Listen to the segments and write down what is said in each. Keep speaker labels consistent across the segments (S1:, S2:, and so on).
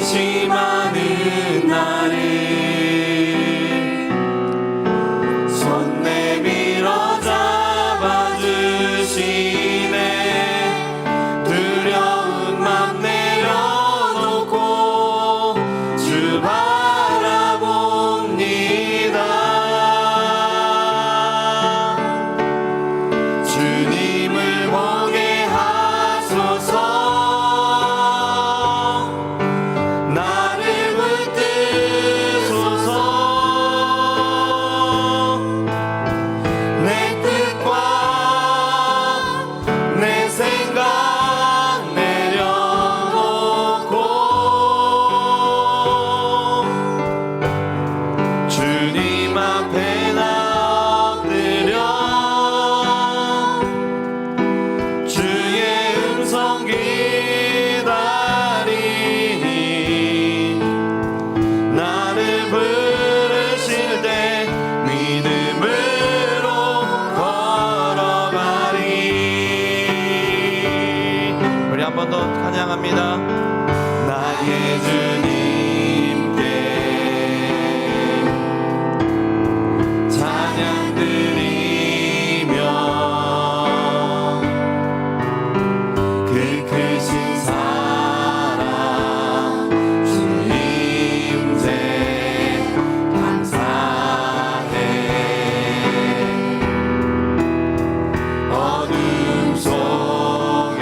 S1: 의심하는 나를 손 내밀어 잡아주시네. 두려운 맘 내려놓고 주 바라봅니다. 주님을 보게 하소서.
S2: 한 번 더 찬양합니다.
S1: 나의 주님께 찬양 드리며 그 크신 사랑 주 임재 감사해. 어둠 속에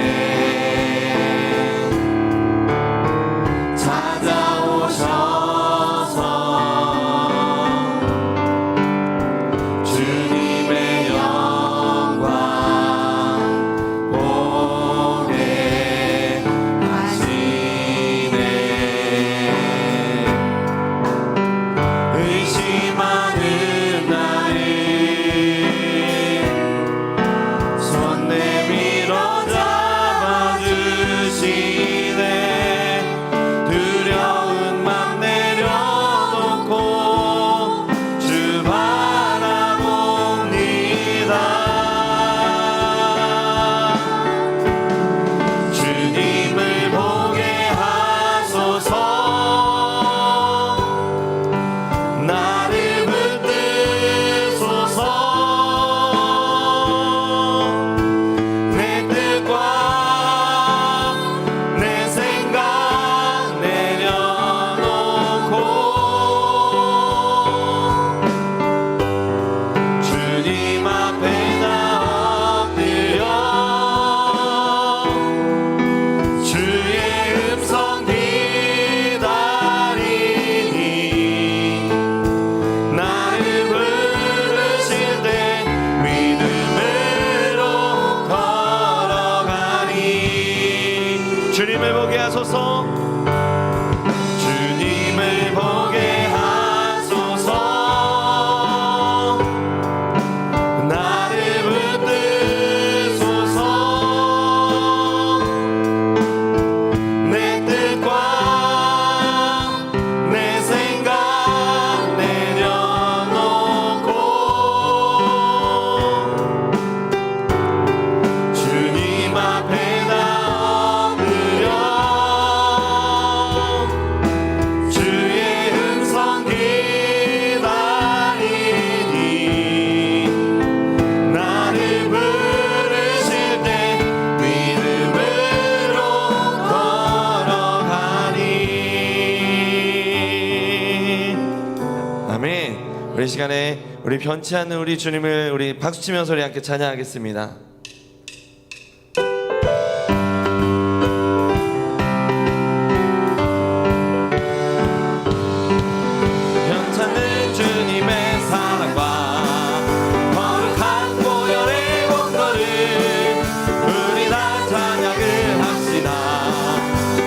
S2: 주님을 보게 하소서.
S1: 주님을 보게 하소서. 나를 붙드소서. 내 뜻과 내 생각 내려놓고 주님 앞에
S2: 우리 시간에 우리 변치 않는 우리 주님을 우리 박수치면서 우리 함께 찬양하겠습니다.
S1: 변찮는 주님의 사랑과 거룩한 보혈의 공로를 우리 다 찬양을 합시다.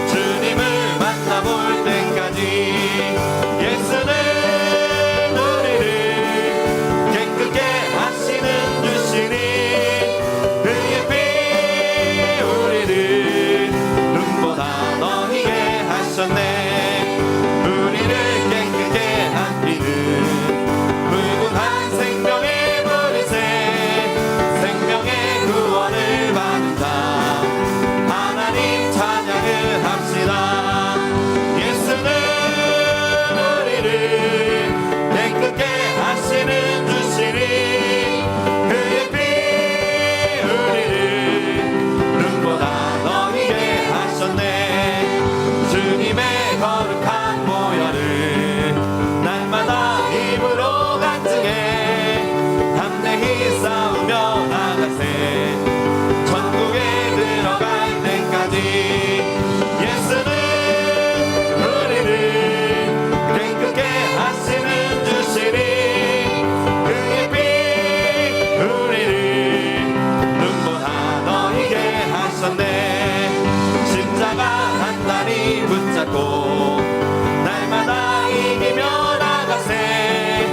S1: 주님을 만나볼 때까지 예수는 우리를 깨끗게 하시는 주시니
S2: 붙잡고 날마다 이기며 나가세.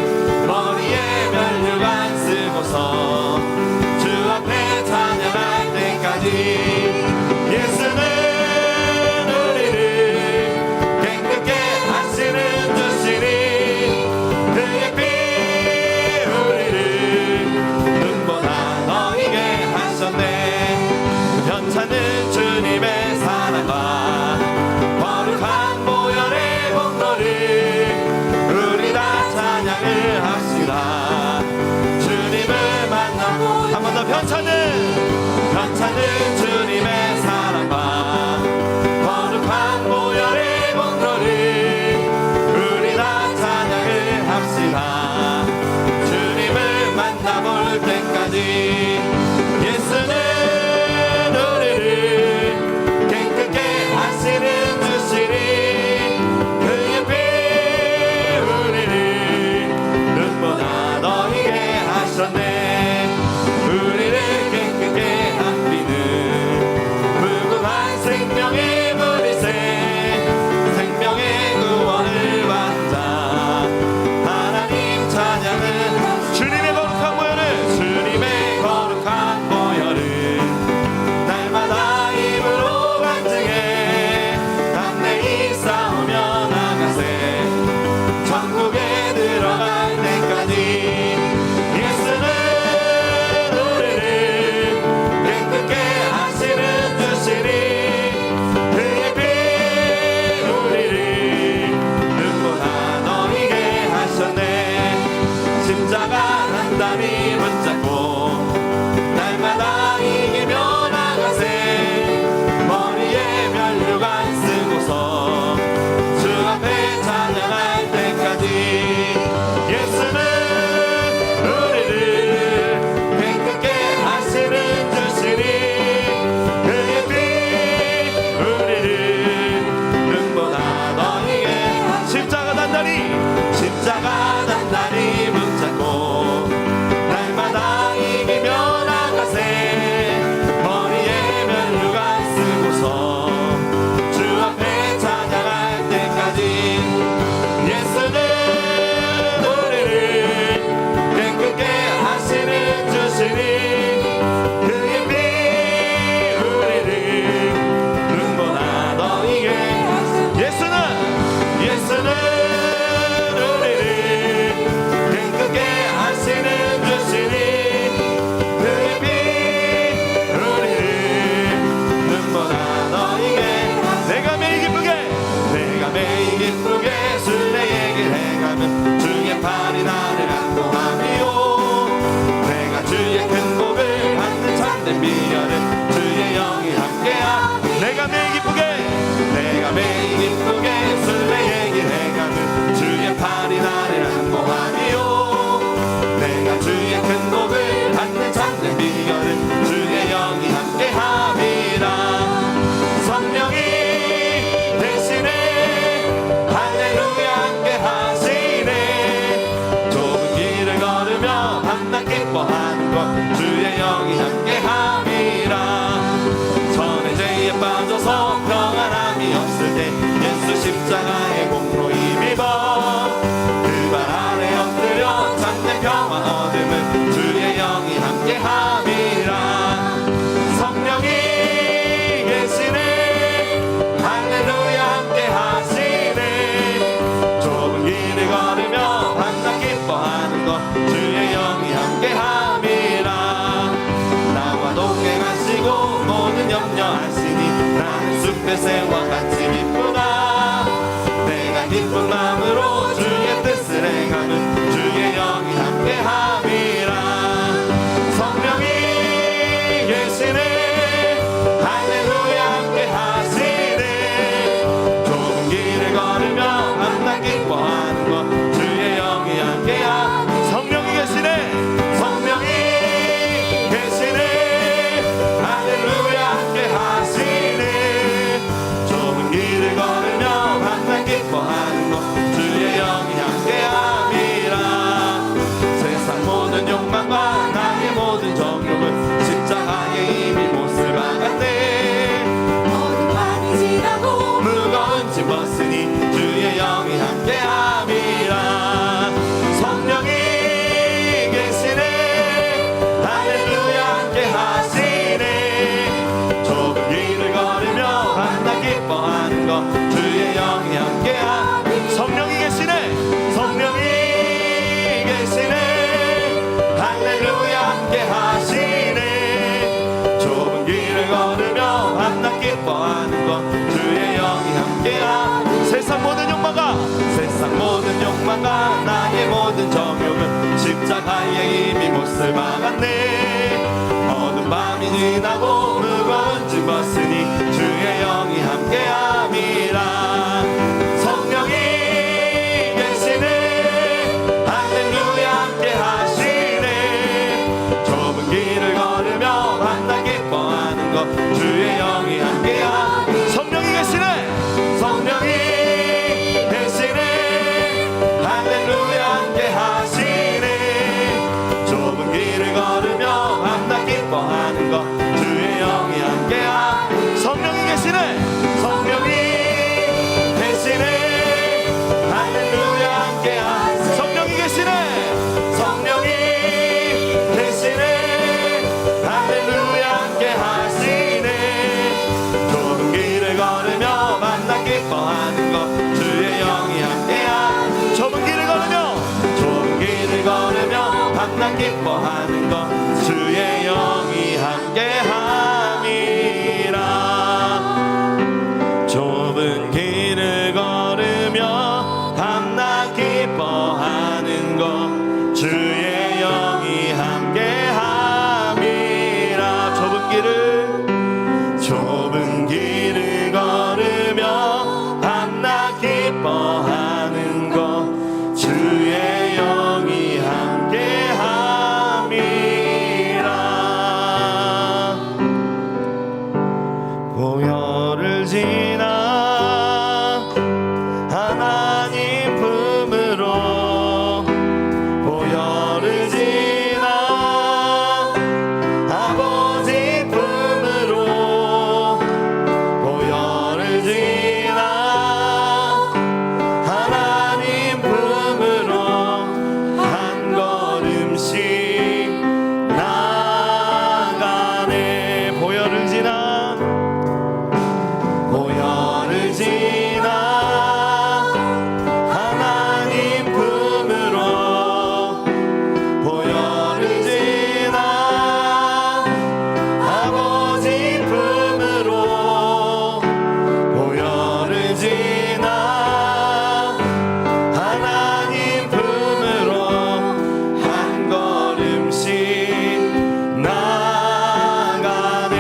S2: 머리에 면류관 쓰고서 주 앞에 찬양할 때까지 예수는 우리를 깨끗게 하시는 주시니 그의 피 우리를 눈보다 너희게 하셨네. 변찮은 주님의 사랑과 거룩한 보혈의 공로를 우리 다 찬양을 합시다. 주님을 만나고 한 번 더 변찮은 주님의 사랑과 거룩한 보혈의 공로를 우리 다 찬양을 합시다. 주님을 만나볼 때까지 예수는 우리를 깨끗게 하시는 주시니 그의 피 우리를 눈보다 너희게 하셨네. 우리를 깨끗게 한 피는 무궁한 생명의 물이세. 생명의 구원을 받자 하나님 찬양은 주님의 거룩한 보혈을 날마다 입으로 간증해. 담대히 싸우며 나가세. 천국에 들어갈 때까지 예수는 우리를 깨끗게 하시는 주시니 그의 피 우리를 눈보다 너희게 하셨네. 십자가 단단히 붙잡고 날마다 이기며 나가세. 머리에 면류관 쓰고서 주 앞에 찬양할 때까지 예수는 우리를 깨끗게 하시는 주시니 그의 피 우리를 눈보다 너희게 십자가 단단히 붙잡고 날마다 이기며 나가세. 머리에 면류관 쓰고서 주 앞에 찬양할 때까지 예수는 우리를 깨끗게 하시는 주시니 그의 피 우리를 눈보다 너희게 예수는 우리를 깨끗게 하시는 주시니 그의 피 우리를 눈보다 너희게 내가 매일 기쁘게 순례의 길 행하면 주의 팔이 나를 안고하미요. 내가 주의 큰 복을 받는 참된 비결은 주의 영이 함께하. 내가 매일 기쁘게 순례의 길 행하면 주의 팔이 나를 안고하미요. 내가 주의 큰 복을 받는 참된 비결은 주의 영이 함께함이라. 성령이 대신에 할렐루야 함께하시네. 좁은 길을 걸으며 밤낮 기뻐하는 것 주의 영이 함께함이라. 전에 죄에 빠져서 평안함이 없을 때 예수 십자가의 공로 힘입어 그 발 아래 엎드려 참된 평화 얻음은 주의 영이 함께함이라. 성령이 계시네. 할렐루야 함께하시네. 좁은 길을 걸으며 밤낮 기뻐하는 것 주의 영이 함께함이라. 나와 동행하시고 모든 염려하시니 나는 숲의 새와 같이 기쁘다. 내가 기쁜 마음으로 주의 뜻을 행하면 주의 영이 함께함이라. 성령이 계시네. 할렐루야 함께하시네. 좁은 길을 걸으며 밤낮 기뻐하는 것 주의 영이 함께하. 성령이 계시네. 할렐루야 함께하시네. 좁은 길 함께하 성령이 계시네 성령이 계시네 할렐루야 함께하시네 좁은 길을 걸으며 밤낮 기뻐하는 것 주의 영이 함께하 세상 모든 욕망과 나의 모든 정욕은 십자가에 이미 못을 박았네 어두운 밤이 지나고 무거운 짐 벗으니 주의 영이 함께함이라 성령이 계시네 할렐루야 함께하시네 좁은 길을 걸으며 밤낮 기뻐하는 것 주의 영이 함께하 성령이 계시네 성령이 기뻐하는 것 주의 영이 함께하 성령이 계시네 성령이 계시네 할렐루야 함께하 성령이 계시네 성령이 계시네 할렐루야 함께하시네 좁은 길을 걸으며 만나 기뻐하는 것 주의 영이 함께하 좁은 길을 걸으며 만나 기뻐하는 것 주의 영이 함께함이라 좁은 길을 걸으며 밤낮 기뻐하는 것 주의 영이 함께함이라 좁은 길을 걸으며 밤낮 기뻐하는 것 주의 영이 보혈을 지나 하나님 품으로 보혈을 지나 아버지 품으로 보혈을 지나 하나님 품으로 한 걸음씩 나가네 보혈을 지나 보혈을 지나 하나님 품으로 보혈을 지나 아버지 품으로 보혈을 지나 하나님 품으로 한 걸음씩 나가네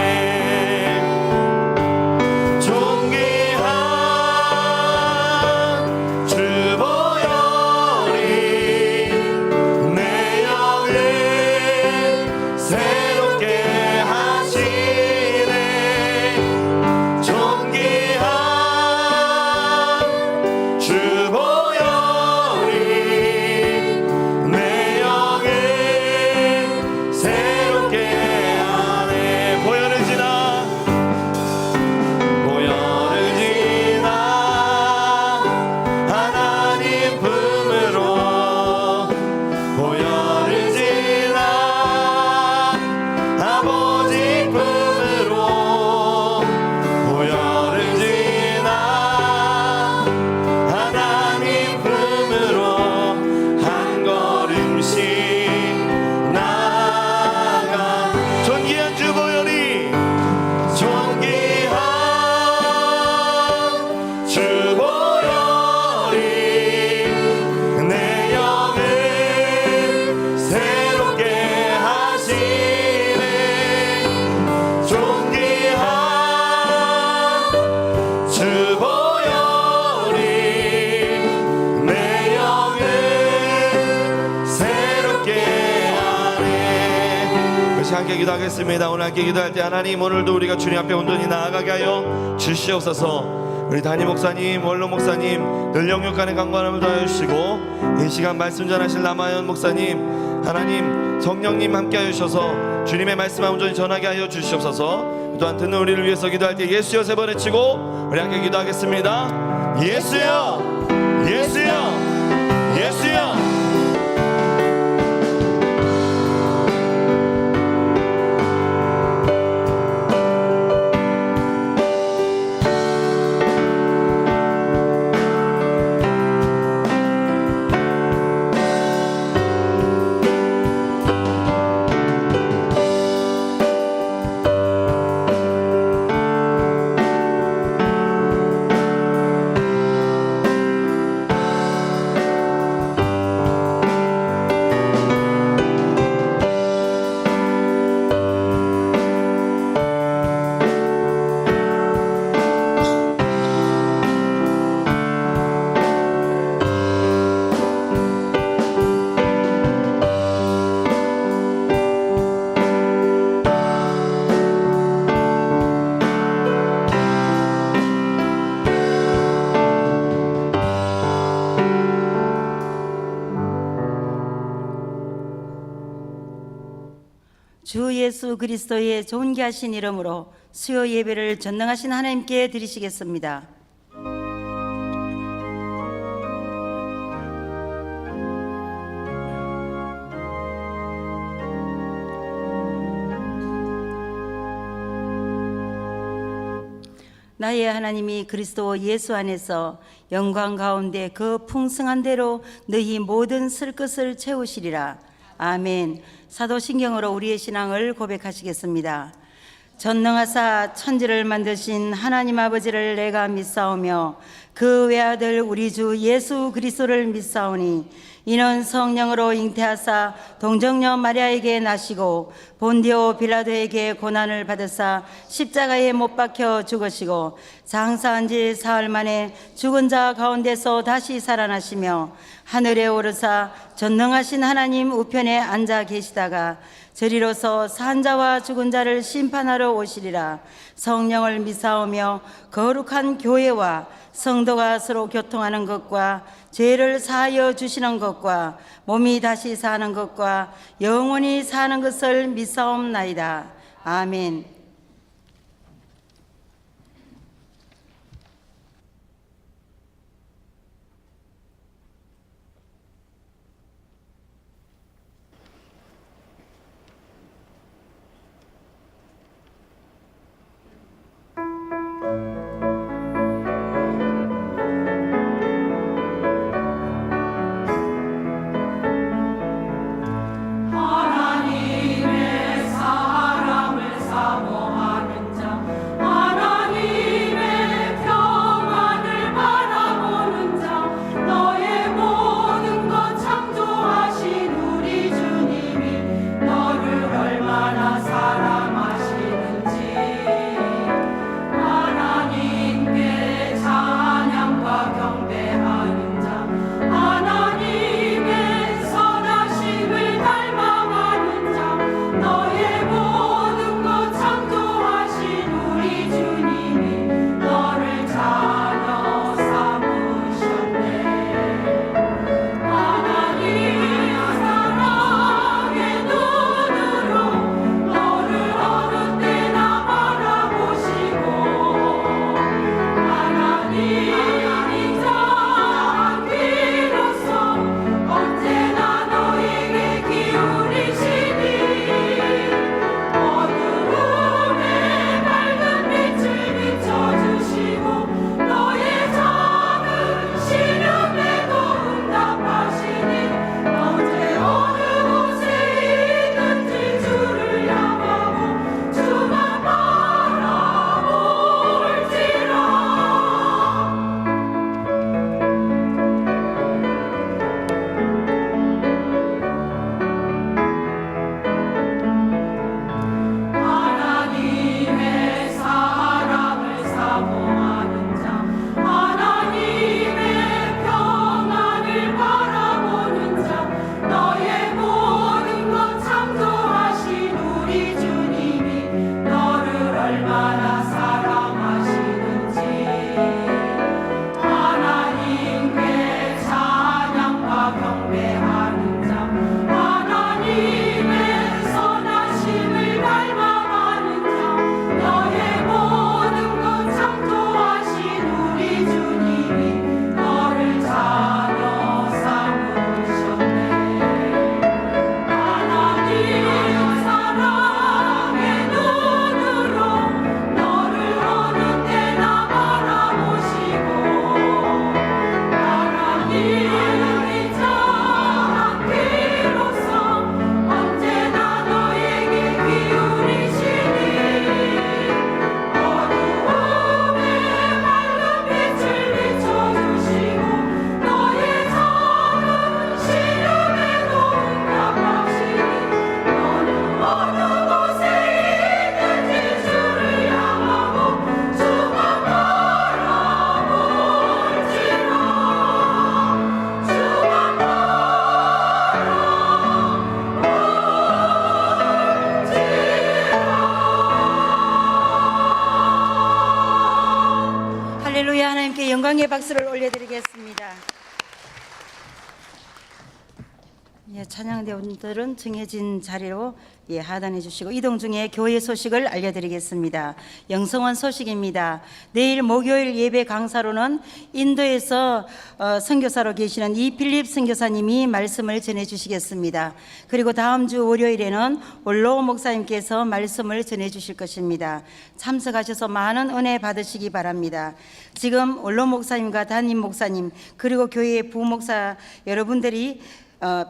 S2: 함께 기도하겠습니다. 오늘 함께 기도할 때 하나님 오늘도 우리가 주님 앞에 온전히 나아가게 하여 주시옵소서. 우리 담임 목사님, 원로 목사님 늘 영육 간의 강건함을 더하여 주시고 이 시간 말씀 전하실 남아연 목사님 하나님 성령님 함께 하여 주셔서 주님의 말씀을 온전히 전하게 하여 주시옵소서. 또한 듣는 우리를 위해서 기도할 때 예수여 세 번 외치고 우리 함께 기도하겠습니다. 예수여 예수여 예수여.
S3: 주 예수 그리스도의 존귀하신 이름으로 수요 예배를 전능하신 하나님께 드리시겠습니다. 나의 하나님이 그리스도 예수 안에서 영광 가운데 그 풍성한 대로 너희 모든 쓸 것을 채우시리라. 아멘. 사도신경으로 우리의 신앙을 고백하시겠습니다. 전능하사 천지를 만드신 하나님 아버지를 내가 믿사오며 그 외아들 우리 주 예수 그리스도를 믿사오니 이는 성령으로 잉태하사 동정녀 마리아에게 나시고 본디오 빌라도에게 고난을 받으사 십자가에 못 박혀 죽으시고 장사한 지 사흘 만에 죽은 자 가운데서 다시 살아나시며 하늘에 오르사 전능하신 하나님 우편에 앉아 계시다가 저리로서 산 자와 죽은 자를 심판하러 오시리라. 성령을 믿사오며 거룩한 교회와 성도가 서로 교통하는 것과 죄를 사하여 주시는 것과 몸이 다시 사는 것과 영원히 사는 것을 믿사옵나이다. 아멘. 영광의 박수를 올려드리겠습니다. 예, 찬양대원들은 정해진 자리로 하단해 주시고 이동 중에 교회 소식을 알려드리겠습니다. 영성원 소식입니다. 내일 목요일 예배 강사로는 인도에서 선교사로 계시는 이필립 선교사님이 말씀을 전해 주시겠습니다. 그리고 다음 주 월요일에는 원로 목사님께서 말씀을 전해 주실 것입니다. 참석하셔서 많은 은혜 받으시기 바랍니다. 지금 원로 목사님과 담임 목사님 그리고 교회 부목사 여러분들이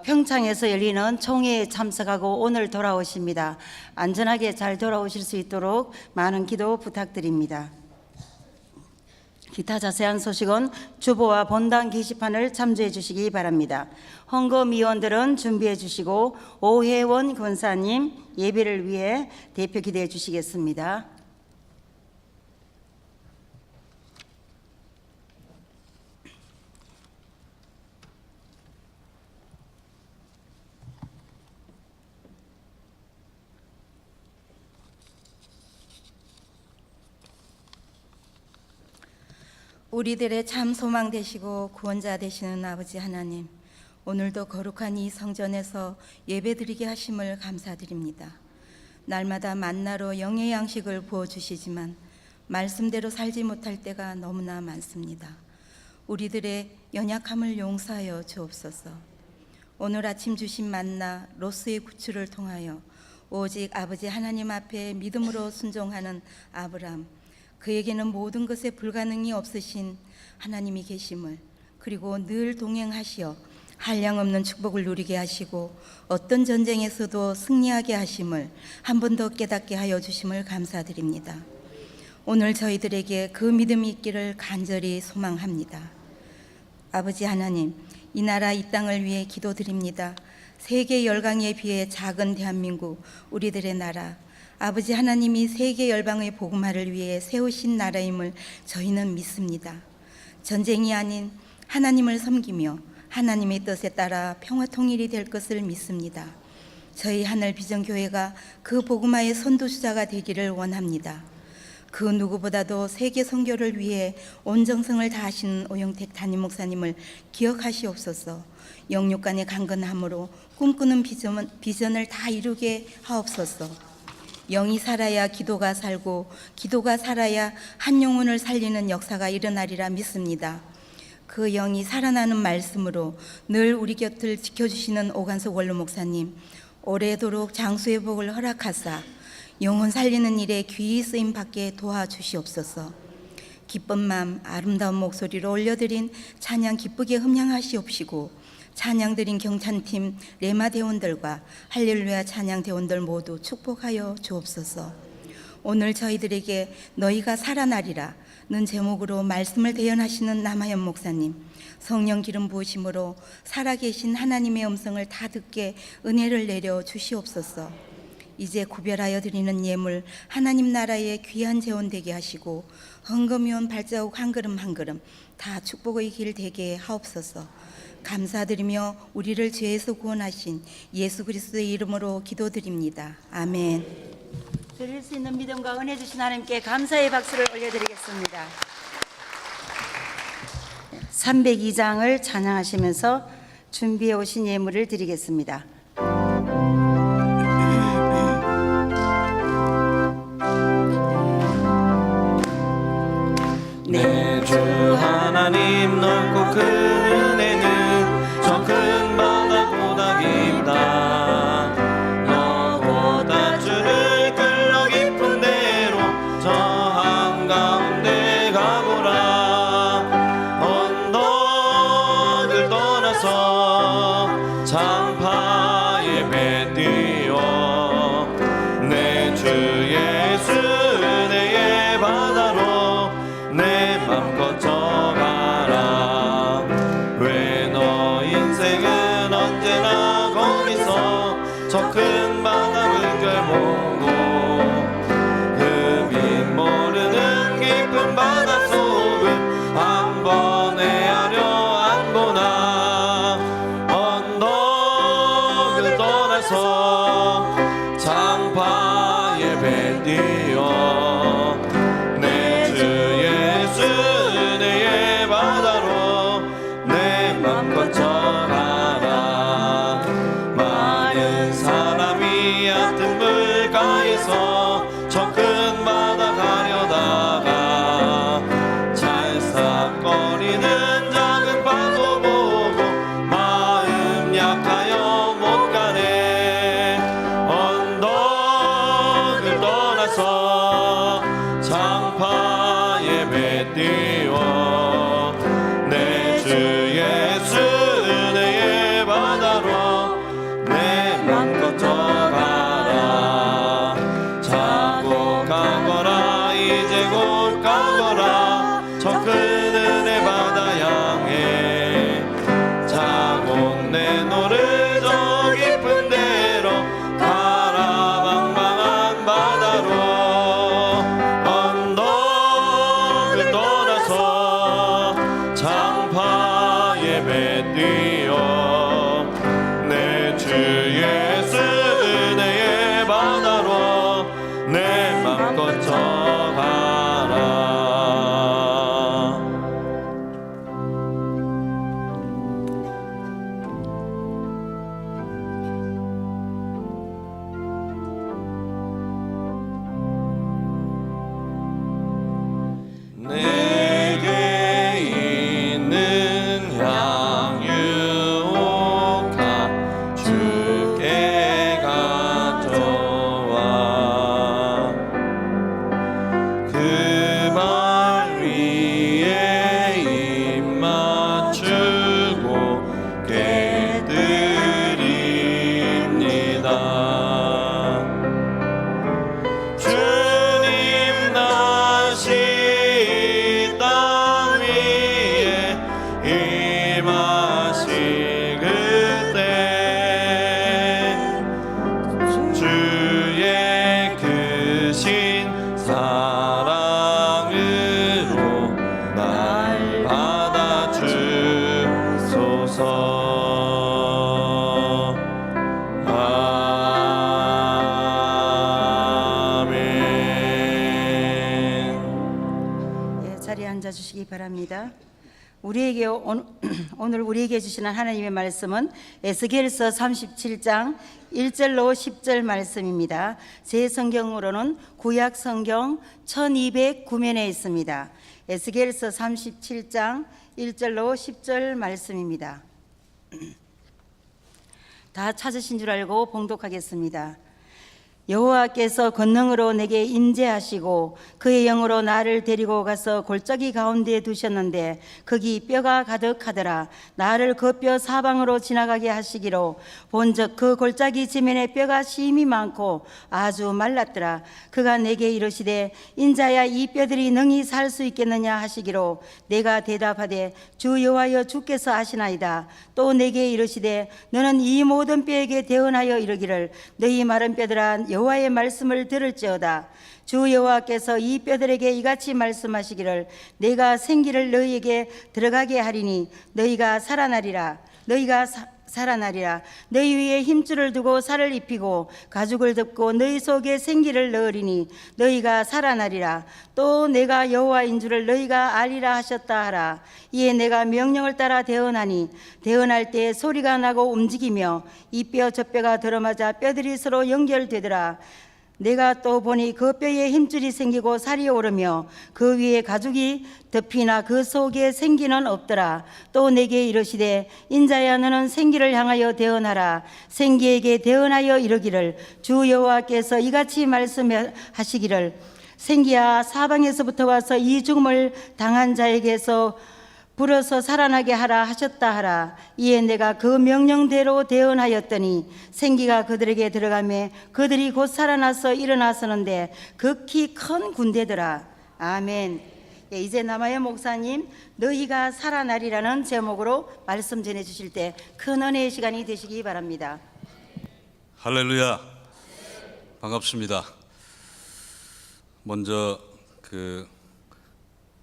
S3: 평창에서 열리는 총회에 참석하고 오늘 돌아오십니다. 안전하게 잘 돌아오실 수 있도록 많은 기도 부탁드립니다. 기타 자세한 소식은 주보와 본당 게시판을 참조해 주시기 바랍니다. 헌금위원들은 준비해 주시고 오혜원 권사님 예배를 위해 대표 기도해 주시겠습니다.
S4: 우리들의 참 소망 되시고 구원자 되시는 아버지 하나님, 오늘도 거룩한 이 성전에서 예배드리게 하심을 감사드립니다. 날마다 만나로 영의 양식을 부어주시지만 말씀대로 살지 못할 때가 너무나 많습니다. 우리들의 연약함을 용서하여 주옵소서. 오늘 아침 주신 만나 로스의 구출을 통하여 오직 아버지 하나님 앞에 믿음으로 순종하는 아브람, 그에게는 모든 것에 불가능이 없으신 하나님이 계심을, 그리고 늘 동행하시어 한량없는 축복을 누리게 하시고 어떤 전쟁에서도 승리하게 하심을 한 번 더 깨닫게 하여 주심을 감사드립니다. 오늘 저희들에게 그 믿음이 있기를 간절히 소망합니다. 아버지 하나님, 이 나라 이 땅을 위해 기도드립니다. 세계 열강에 비해 작은 대한민국, 우리들의 나라, 아버지 하나님이 세계 열방의 복음화를 위해 세우신 나라임을 저희는 믿습니다. 전쟁이 아닌 하나님을 섬기며 하나님의 뜻에 따라 평화 통일이 될 것을 믿습니다. 저희 하늘 비전교회가 그 복음화의 선도주자가 되기를 원합니다. 그 누구보다도 세계 선교를 위해 온 정성을 다하시는 오영택 담임 목사님을 기억하시옵소서. 영육간의 강건함으로 꿈꾸는 비전을 다 이루게 하옵소서. 영이 살아야 기도가 살고 기도가 살아야 한 영혼을 살리는 역사가 일어나리라 믿습니다. 그 영이 살아나는 말씀으로 늘 우리 곁을 지켜주시는 오간석 원로 목사님, 오래도록 장수의 복을 허락하사 영혼 살리는 일에 귀히 쓰임 받게 도와주시옵소서. 기쁜 마음 아름다운 목소리로 올려드린 찬양 기쁘게 흠양하시옵시고, 찬양 드린 경찬팀 레마 대원들과 할렐루야 찬양 대원들 모두 축복하여 주옵소서. 오늘 저희들에게 너희가 살아나리라 는 제목으로 말씀을 대연하시는 남하연 목사님, 성령 기름 부으심으로 살아계신 하나님의 음성을 다 듣게 은혜를 내려 주시옵소서. 이제 구별하여 드리는 예물 하나님 나라의 귀한 재원 되게 하시고 헌금이온 발자국 한 걸음 한 걸음 다 축복의 길 되게 하옵소서. 감사드리며 우리를 죄에서 구원하신 예수 그리스도의 이름으로 기도드립니다. 아멘.
S3: 드릴 수 있는 믿음과 은혜 주신 하나님께 감사의 박수를 올려드리겠습니다. 302장을 찬양하시면서 준비해 오신 예물을 드리겠습니다.
S1: 내 주 하나님 넓고 큰 은혜는 저 큰 바다보다 깊다. 너보다 주를 끌러 깊은 데로 저 한가운데 가보라. 언덕을 떠나서 장파 우리는 작은 바보 보고 마음 약하여 못 가네. 언덕을 떠나서 장파 예배 띄워 내 주 예수 은혜의 바다로 내 맘껏 가라. 자고 가거라 이제 곧 가거라 저 큰 은혜 바다 향해. 자고 내 노를 저 깊은 데로 가라 방방한 바다로. 언덕을 떠나서 장파 예배 뛰어 내 주 예수 은혜의 바다로 내 맘껏 가라. 내게 있는 향유가 주께 가져와 그 발 위에 입 맞추고 깨드립니다. 주님 다시 땅 위에 임하실 그때 주의 크신 사랑으로 날 받아주소서. 아멘.
S3: 예, 자리에 앉아 주시기 바랍니다. 우리에게 오늘 우리에게 주시는 하나님의 말씀은 에스겔서 37장 1절로 10절 말씀입니다. 제 성경으로는 구약 성경 1209면에 있습니다. 에스겔서 37장 1절로 10절 말씀입니다. 다 찾으신 줄 알고 봉독하겠습니다. 여호와께서 권능으로 내게 임재하시고 그의 영으로 나를 데리고 가서 골짜기 가운데 두셨는데 거기 뼈가 가득하더라. 나를 그 뼈 사방으로 지나가게 하시기로 본즉 그 골짜기 지면에 뼈가 심이 많고 아주 말랐더라. 그가 내게 이르시되 인자야 이 뼈들이 능히 살 수 있겠느냐 하시기로 내가 대답하되 주 여호와여 주께서 아시나이다. 또 내게 이르시되 너는 이 모든 뼈에게 대언하여 이르기를 너희 마른 뼈들아 여호와의 말씀을 들을지어다. 주 여호와께서 이 뼈들에게 이같이 말씀하시기를 내가 생기를 너희에게 들어가게 하리니 너희가 살아나리라. 살아나리라. 너희 위에 힘줄을 두고 살을 입히고 가죽을 덮고 너희 속에 생기를 넣으리니 너희가 살아나리라. 또 내가 여호와인 줄을 너희가 알리라 하셨다 하라. 이에 내가 명령을 따라 대언하니 대언할 때 소리가 나고 움직이며 이 뼈 저 뼈가 들어맞아 뼈들이 서로 연결되더라. 내가 또 보니 그 뼈에 힘줄이 생기고 살이 오르며 그 위에 가죽이 덮이나 그 속에 생기는 없더라. 또 내게 이르시되 인자야 너는 생기를 향하여 대언하라. 생기에게 대언하여 이르기를 주 여호와께서 이같이 말씀하시기를 생기야 사방에서부터 와서 이 죽음을 당한 자에게서 불어서 살아나게 하라 하셨다 하라. 이에 내가 그 명령대로 대언하였더니 생기가 그들에게 들어가매 그들이 곧 살아나서 일어나서는데 극히 큰 군대더라. 아멘. 예, 이제 남아의 목사님 너희가 살아나리라는 제목으로 말씀 전해주실 때 큰 은혜의 시간이 되시기 바랍니다.
S5: 할렐루야. 반갑습니다. 먼저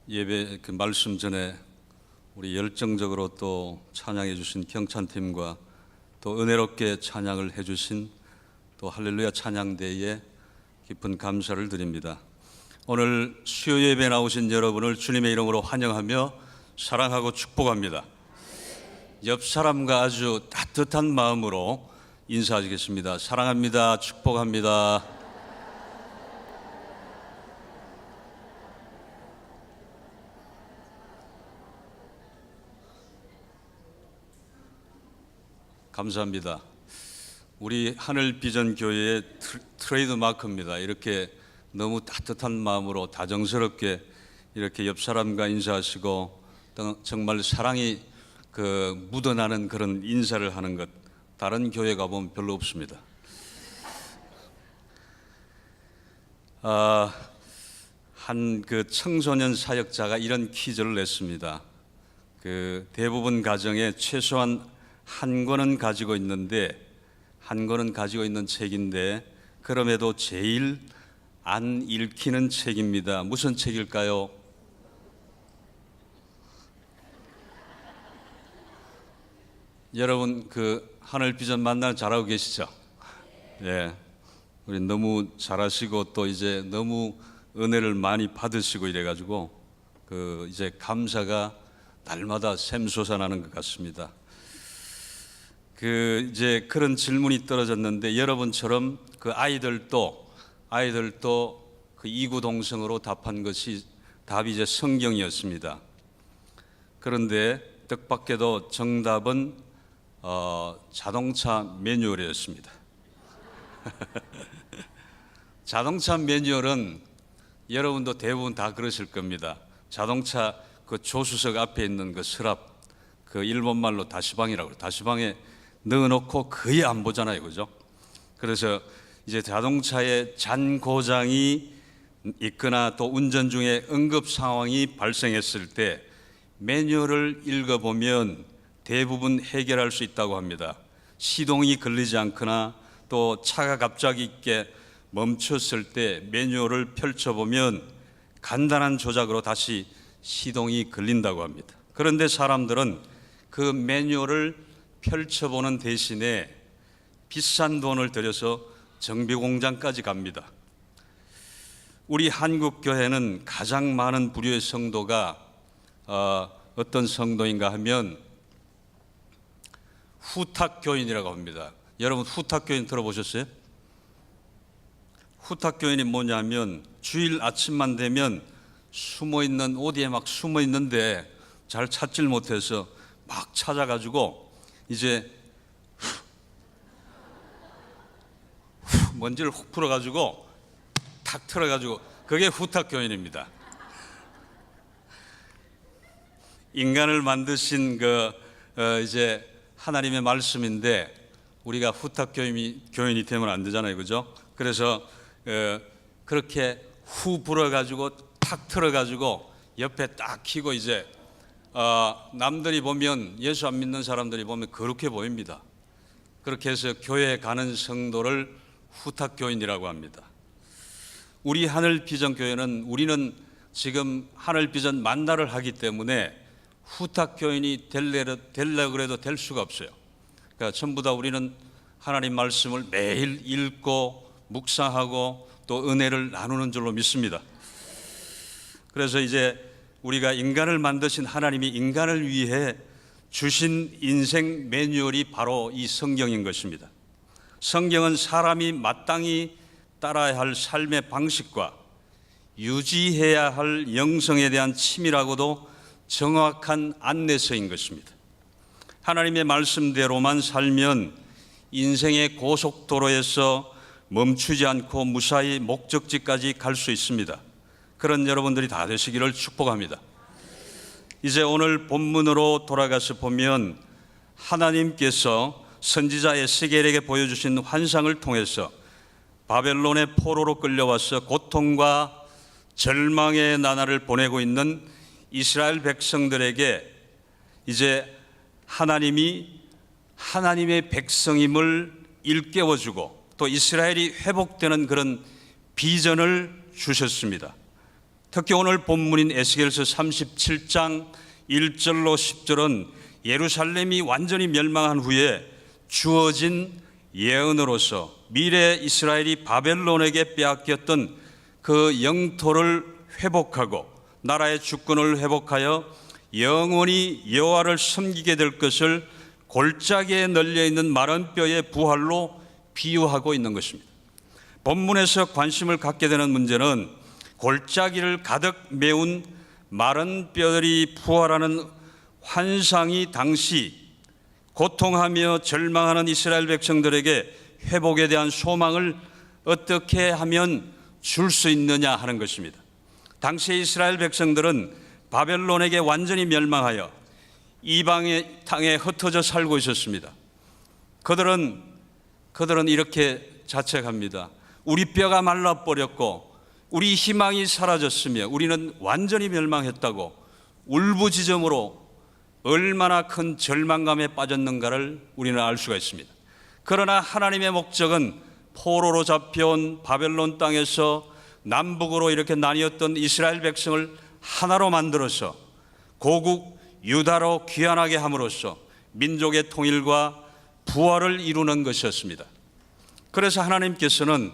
S5: 예배 말씀 전에 우리 열정적으로 또 찬양해 주신 경찬팀과 또 은혜롭게 찬양을 해 주신 또 할렐루야 찬양대에 깊은 감사를 드립니다. 오늘 수요 예배에 나오신 여러분을 주님의 이름으로 환영하며 사랑하고 축복합니다. 옆 사람과 아주 따뜻한 마음으로 인사하시겠습니다. 사랑합니다. 축복합니다. 감사합니다. 우리 하늘비전교회의 트레이드 마크입니다. 이렇게 너무 따뜻한 마음으로 다정스럽게 이렇게 옆 사람과 인사하시고 정말 사랑이 묻어나는 그런 인사를 하는 것, 다른 교회 가보면 별로 없습니다. 한 청소년 사역자가 이런 퀴즈를 냈습니다. 대부분 가정에 최소한 한 권은 가지고 있는 책인데 그럼에도 제일 안 읽히는 책입니다. 무슨 책일까요? 여러분 하늘비전 만날 잘하고 계시죠? 예. 우리 너무 잘하시고 또 이제 너무 은혜를 많이 받으시고 이래가지고 이제 감사가 날마다 샘솟아나는 것 같습니다. 이제 그런 질문이 떨어졌는데 여러분처럼 아이들도 이구동성으로 답한 것이 답이 이제 성경이었습니다. 그런데 뜻밖에도 정답은 자동차 매뉴얼이었습니다. 자동차 매뉴얼은 여러분도 대부분 다 그러실 겁니다. 자동차 조수석 앞에 있는 서랍, 일본말로 다시방이라고 그래요. 다시방에 넣어놓고 거의 안 보잖아요, 그죠? 그래서 이제 자동차에 잔 고장이 있거나 또 운전 중에 응급 상황이 발생했을 때 매뉴얼을 읽어보면 대부분 해결할 수 있다고 합니다. 시동이 걸리지 않거나 또 차가 갑자기 있게 멈췄을 때 매뉴얼을 펼쳐보면 간단한 조작으로 다시 시동이 걸린다고 합니다. 그런데 사람들은 그 매뉴얼을 펼쳐보는 대신에 비싼 돈을 들여서 정비공장까지 갑니다. 우리 한국교회는 가장 많은 부류의 성도가 어떤 성도인가 하면 후탁교인이라고 합니다. 여러분 후탁교인 들어보셨어요? 후탁교인이 뭐냐면 주일 아침만 되면 숨어있는 어디에 막 숨어있는데 잘 찾질 못해서 막 찾아가지고 이제 먼지를 훅 풀어가지고 탁 틀어가지고 그게 후탁교인입니다. 인간을 만드신 이제 하나님의 말씀인데 우리가 후탁교인이 되면 안 되잖아요, 그죠? 그래서 그렇게 후 불어가지고 탁 틀어가지고 옆에 딱 켜고 이제 남들이 보면 예수 안 믿는 사람들이 보면 그렇게 보입니다. 그렇게 해서 교회에 가는 성도를 후탁교인이라고 합니다. 우리 하늘비전교회는 우리는 지금 하늘비전 만나를 하기 때문에 후탁교인이 되려고 해도 될 수가 없어요. 그러니까 전부 다 우리는 하나님 말씀을 매일 읽고 묵상하고 또 은혜를 나누는 줄로 믿습니다. 그래서 이제 우리가 인간을 만드신 하나님이 인간을 위해 주신 인생 매뉴얼이 바로 이 성경인 것입니다. 성경은 사람이 마땅히 따라야 할 삶의 방식과 유지해야 할 영성에 대한 치밀하고도 정확한 안내서인 것입니다. 하나님의 말씀대로만 살면 인생의 고속도로에서 멈추지 않고 무사히 목적지까지 갈 수 있습니다. 그런 여러분들이 다 되시기를 축복합니다. 이제 오늘 본문으로 돌아가서 보면 하나님께서 선지자 에스겔에게 보여주신 환상을 통해서 바벨론의 포로로 끌려와서 고통과 절망의 나날을 보내고 있는 이스라엘 백성들에게 이제 하나님이 하나님의 백성임을 일깨워주고 또 이스라엘이 회복되는 그런 비전을 주셨습니다. 특히 오늘 본문인 에스겔서 37장 1절로 10절은 예루살렘이 완전히 멸망한 후에 주어진 예언으로서 미래 이스라엘이 바벨론에게 빼앗겼던 그 영토를 회복하고 나라의 주권을 회복하여 영원히 여호와를 섬기게 될 것을 골짜기에 널려있는 마른 뼈의 부활로 비유하고 있는 것입니다. 본문에서 관심을 갖게 되는 문제는 골짜기를 가득 메운 마른 뼈들이 부활하는 환상이 당시 고통하며 절망하는 이스라엘 백성들에게 회복에 대한 소망을 어떻게 하면 줄 수 있느냐 하는 것입니다. 당시 이스라엘 백성들은 바벨론에게 완전히 멸망하여 이방의 땅에 흩어져 살고 있었습니다. 그들은 이렇게 자책합니다. 우리 뼈가 말라버렸고 우리 희망이 사라졌으며 우리는 완전히 멸망했다고 울부짖음으로 얼마나 큰 절망감에 빠졌는가를 우리는 알 수가 있습니다. 그러나 하나님의 목적은 포로로 잡혀온 바벨론 땅에서 남북으로 이렇게 나뉘었던 이스라엘 백성을 하나로 만들어서 고국 유다로 귀환하게 함으로써 민족의 통일과 부활을 이루는 것이었습니다. 그래서 하나님께서는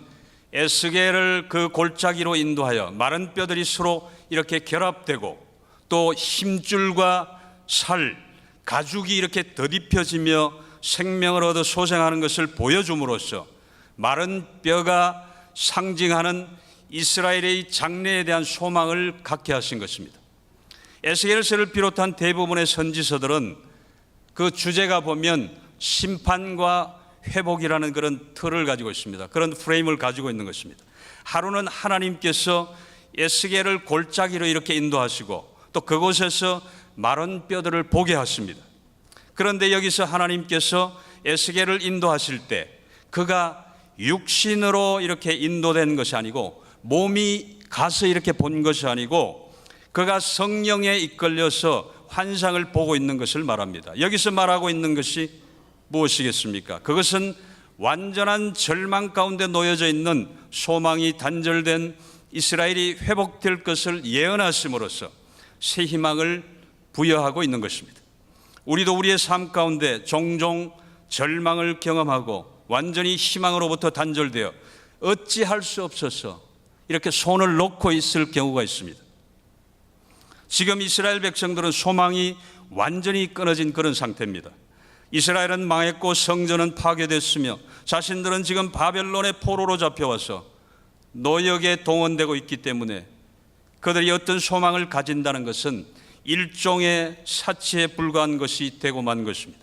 S5: 에스겔을 그 골짜기로 인도하여 마른 뼈들이 서로 이렇게 결합되고 또 힘줄과 살, 가죽이 이렇게 더딥혀지며 생명을 얻어 소생하는 것을 보여줌으로써 마른 뼈가 상징하는 이스라엘의 장래에 대한 소망을 갖게 하신 것입니다. 에스겔서를 비롯한 대부분의 선지서들은 그 주제가 보면 심판과 회복이라는 그런 틀을 가지고 있습니다. 그런 프레임을 가지고 있는 것입니다. 하루는 하나님께서 에스겔을 골짜기로 이렇게 인도하시고 또 그곳에서 마른 뼈들을 보게 하십니다. 그런데 여기서 하나님께서 에스겔을 인도하실 때 그가 육신으로 이렇게 인도된 것이 아니고 몸이 가서 이렇게 본 것이 아니고 그가 성령에 이끌려서 환상을 보고 있는 것을 말합니다. 여기서 말하고 있는 것이 무엇이겠습니까? 그것은 완전한 절망 가운데 놓여져 있는 소망이 단절된 이스라엘이 회복될 것을 예언하심으로써 새 희망을 부여하고 있는 것입니다. 우리도 우리의 삶 가운데 종종 절망을 경험하고 완전히 희망으로부터 단절되어 어찌할 수 없어서 이렇게 손을 놓고 있을 경우가 있습니다. 지금 이스라엘 백성들은 소망이 완전히 끊어진 그런 상태입니다. 이스라엘은 망했고 성전은 파괴됐으며 자신들은 지금 바벨론의 포로로 잡혀와서 노역에 동원되고 있기 때문에 그들이 어떤 소망을 가진다는 것은 일종의 사치에 불과한 것이 되고 만 것입니다.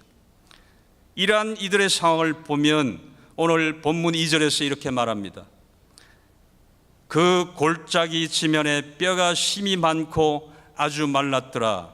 S5: 이러한 이들의 상황을 보면 오늘 본문 2절에서 이렇게 말합니다. 그 골짜기 지면에 뼈가 심이 많고 아주 말랐더라.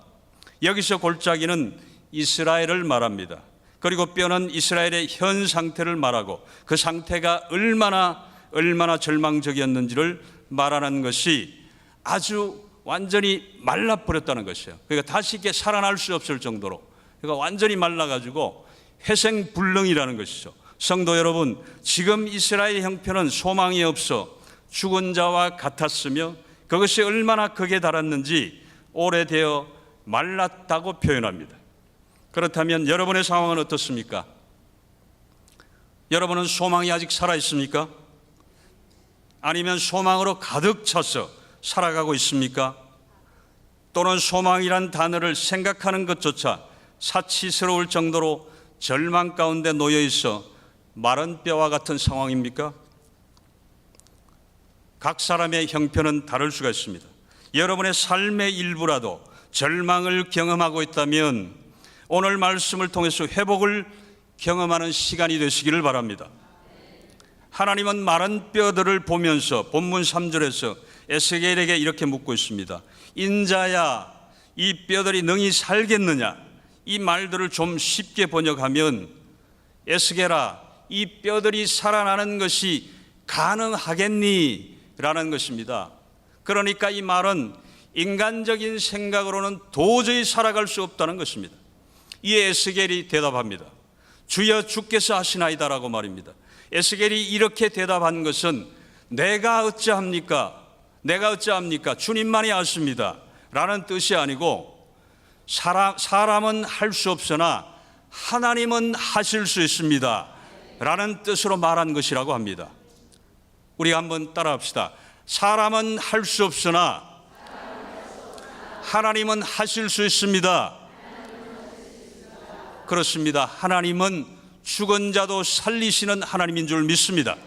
S5: 여기서 골짜기는 이스라엘을 말합니다. 그리고 뼈는 이스라엘의 현 상태를 말하고 그 상태가 얼마나 절망적이었는지를 말하는 것이 아주 완전히 말라버렸다는 것이에요. 그러니까 다시 이렇게 살아날 수 없을 정도로 그러니까 완전히 말라가지고 회생불능이라는 것이죠. 성도 여러분, 지금 이스라엘 형편은 소망이 없어 죽은 자와 같았으며 그것이 얼마나 극에 달았는지 오래되어 말랐다고 표현합니다. 그렇다면 여러분의 상황은 어떻습니까? 여러분은 소망이 아직 살아있습니까? 아니면 소망으로 가득 차서 살아가고 있습니까? 또는 소망이란 단어를 생각하는 것조차 사치스러울 정도로 절망 가운데 놓여 있어 마른 뼈와 같은 상황입니까? 각 사람의 형편은 다를 수가 있습니다. 여러분의 삶의 일부라도 절망을 경험하고 있다면 오늘 말씀을 통해서 회복을 경험하는 시간이 되시기를 바랍니다. 하나님은 마른 뼈들을 보면서 본문 3절에서 에스겔에게 이렇게 묻고 있습니다. 인자야, 이 뼈들이 능히 살겠느냐? 이 말들을 좀 쉽게 번역하면 에스겔아, 이 뼈들이 살아나는 것이 가능하겠니? 라는 것입니다. 그러니까 이 말은 인간적인 생각으로는 도저히 살아갈 수 없다는 것입니다. 이에 에스겔이 대답합니다. 주여 주께서 하시나이다라고 말입니다. 에스겔이 이렇게 대답한 것은 내가 어찌합니까? 주님만이 아십니다 라는 뜻이 아니고 사람은 할 수 없으나 하나님은 하실 수 있습니다 라는 뜻으로 말한 것이라고 합니다. 우리가 한번 따라합시다. 사람은 할 수 없으나 하나님은 하실 수 있습니다. 그렇습니다. 하나님은 죽은 자도 살리시는 하나님인 줄 믿습니다.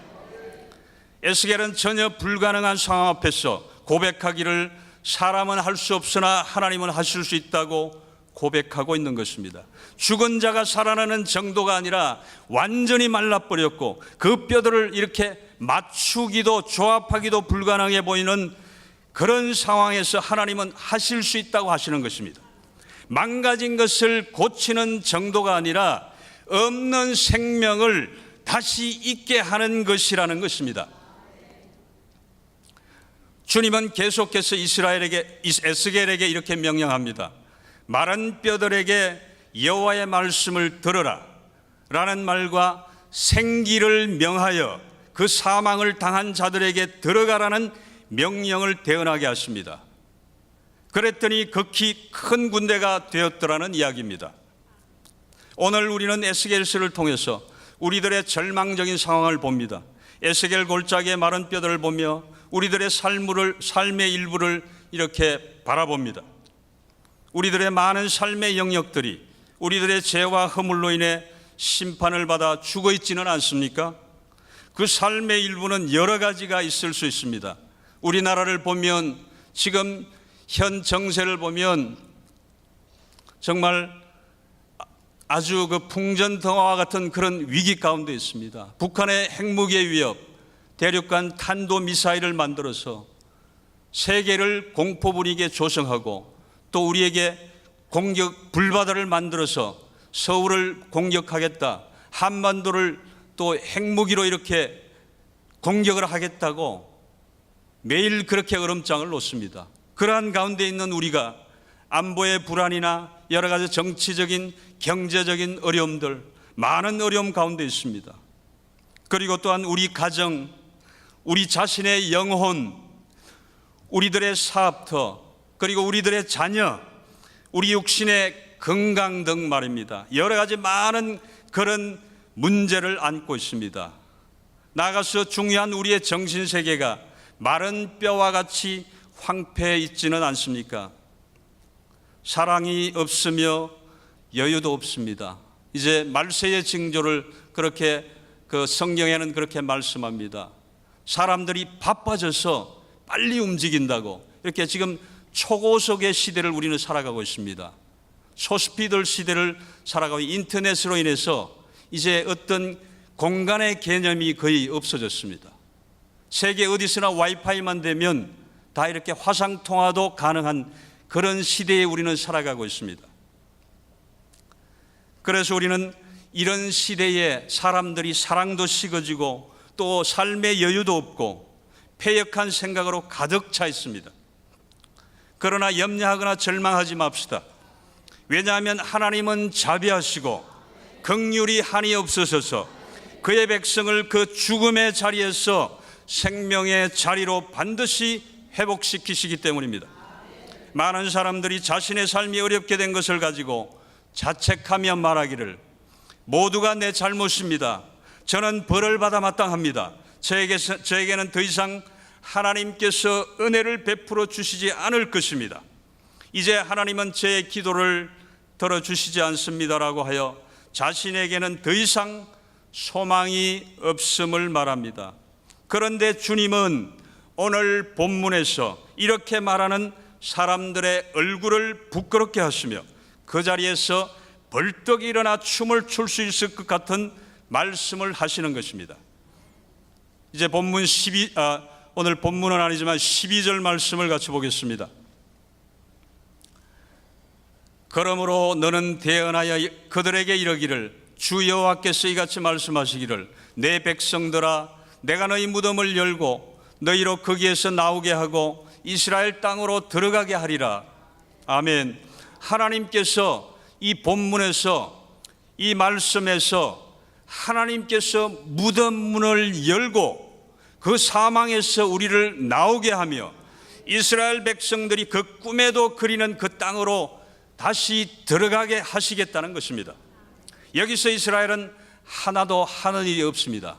S5: 에스겔은 전혀 불가능한 상황 앞에서 고백하기를 사람은 할 수 없으나 하나님은 하실 수 있다고 고백하고 있는 것입니다. 죽은 자가 살아나는 정도가 아니라 완전히 말라버렸고 그 뼈들을 이렇게 맞추기도 조합하기도 불가능해 보이는 그런 상황에서 하나님은 하실 수 있다고 하시는 것입니다. 망가진 것을 고치는 정도가 아니라 없는 생명을 다시 있게 하는 것이라는 것입니다. 주님은 계속해서 에스겔에게 이렇게 명령합니다. 마른 뼈들에게 여호와의 말씀을 들으라 라는 말과 생기를 명하여 그 사망을 당한 자들에게 들어가라는 명령을 대언하게 하십니다. 그랬더니 극히 큰 군대가 되었더라는 이야기입니다. 오늘 우리는 에스겔서를 통해서 우리들의 절망적인 상황을 봅니다. 에스겔 골짜기의 마른 뼈들을 보며 우리들의 삶의 일부를 이렇게 바라봅니다. 우리들의 많은 삶의 영역들이 우리들의 죄와 허물로 인해 심판을 받아 죽어 있지는 않습니까? 그 삶의 일부는 여러 가지가 있을 수 있습니다. 우리나라를 보면 지금 현 정세를 보면 정말 아주 그 풍전등화와 같은 그런 위기 가운데 있습니다. 북한의 핵무기의 위협, 대륙간 탄도미사일을 만들어서 세계를 공포 분위기에 조성하고 또 우리에게 공격 불바다를 만들어서 서울을 공격하겠다, 한반도를 또 핵무기로 이렇게 공격을 하겠다고 매일 그렇게 얼음장을 놓습니다. 그러한 가운데 있는 우리가 안보의 불안이나 여러 가지 정치적인 경제적인 어려움들, 많은 어려움 가운데 있습니다. 그리고 또한 우리 가정, 우리 자신의 영혼, 우리들의 사업터, 그리고 우리들의 자녀, 우리 육신의 건강 등 말입니다. 여러 가지 많은 그런 문제를 안고 있습니다. 나아가서 중요한 우리의 정신세계가 마른 뼈와 같이 황폐해 있지는 않습니까? 사랑이 없으며 여유도 없습니다. 이제 말세의 징조를 그렇게 그 성경에는 그렇게 말씀합니다. 사람들이 바빠져서 빨리 움직인다고 이렇게 지금 초고속의 시대를 우리는 살아가고 있습니다. 소스피드 시대를 살아가고 인터넷으로 인해서 이제 어떤 공간의 개념이 거의 없어졌습니다. 세계 어디서나 와이파이만 되면 다 이렇게 화상통화도 가능한 그런 시대에 우리는 살아가고 있습니다. 그래서 우리는 이런 시대에 사람들이 사랑도 식어지고 또 삶의 여유도 없고 패역한 생각으로 가득 차 있습니다. 그러나 염려하거나 절망하지 맙시다. 왜냐하면 하나님은 자비하시고 긍휼이 한이 없으셔서 그의 백성을 그 죽음의 자리에서 생명의 자리로 반드시 회복시키시기 때문입니다. 많은 사람들이 자신의 삶이 어렵게 된 것을 가지고 자책하며 말하기를 모두가 내 잘못입니다. 저는 벌을 받아 마땅합니다. 저에게는 더 이상 하나님께서 은혜를 베풀어 주시지 않을 것입니다. 이제 하나님은 제 기도를 들어주시지 않습니다라고 하여 자신에게는 더 이상 소망이 없음을 말합니다. 그런데 주님은 오늘 본문에서 이렇게 말하는 사람들의 얼굴을 부끄럽게 하시며 그 자리에서 벌떡 일어나 춤을 출 수 있을 것 같은 말씀을 하시는 것입니다. 이제 오늘 본문은 아니지만 12절 말씀을 같이 보겠습니다. 그러므로 너는 대언하여 그들에게 이르기를 주 여호와께서 이같이 말씀하시기를 내 백성들아 내가 너희 무덤을 열고 너희로 거기에서 나오게 하고 이스라엘 땅으로 들어가게 하리라. 아멘. 하나님께서 이 본문에서 이 말씀에서 하나님께서 무덤 문을 열고 그 사망에서 우리를 나오게 하며 이스라엘 백성들이 그 꿈에도 그리는 그 땅으로 다시 들어가게 하시겠다는 것입니다. 여기서 이스라엘은 하나도 하는 일이 없습니다.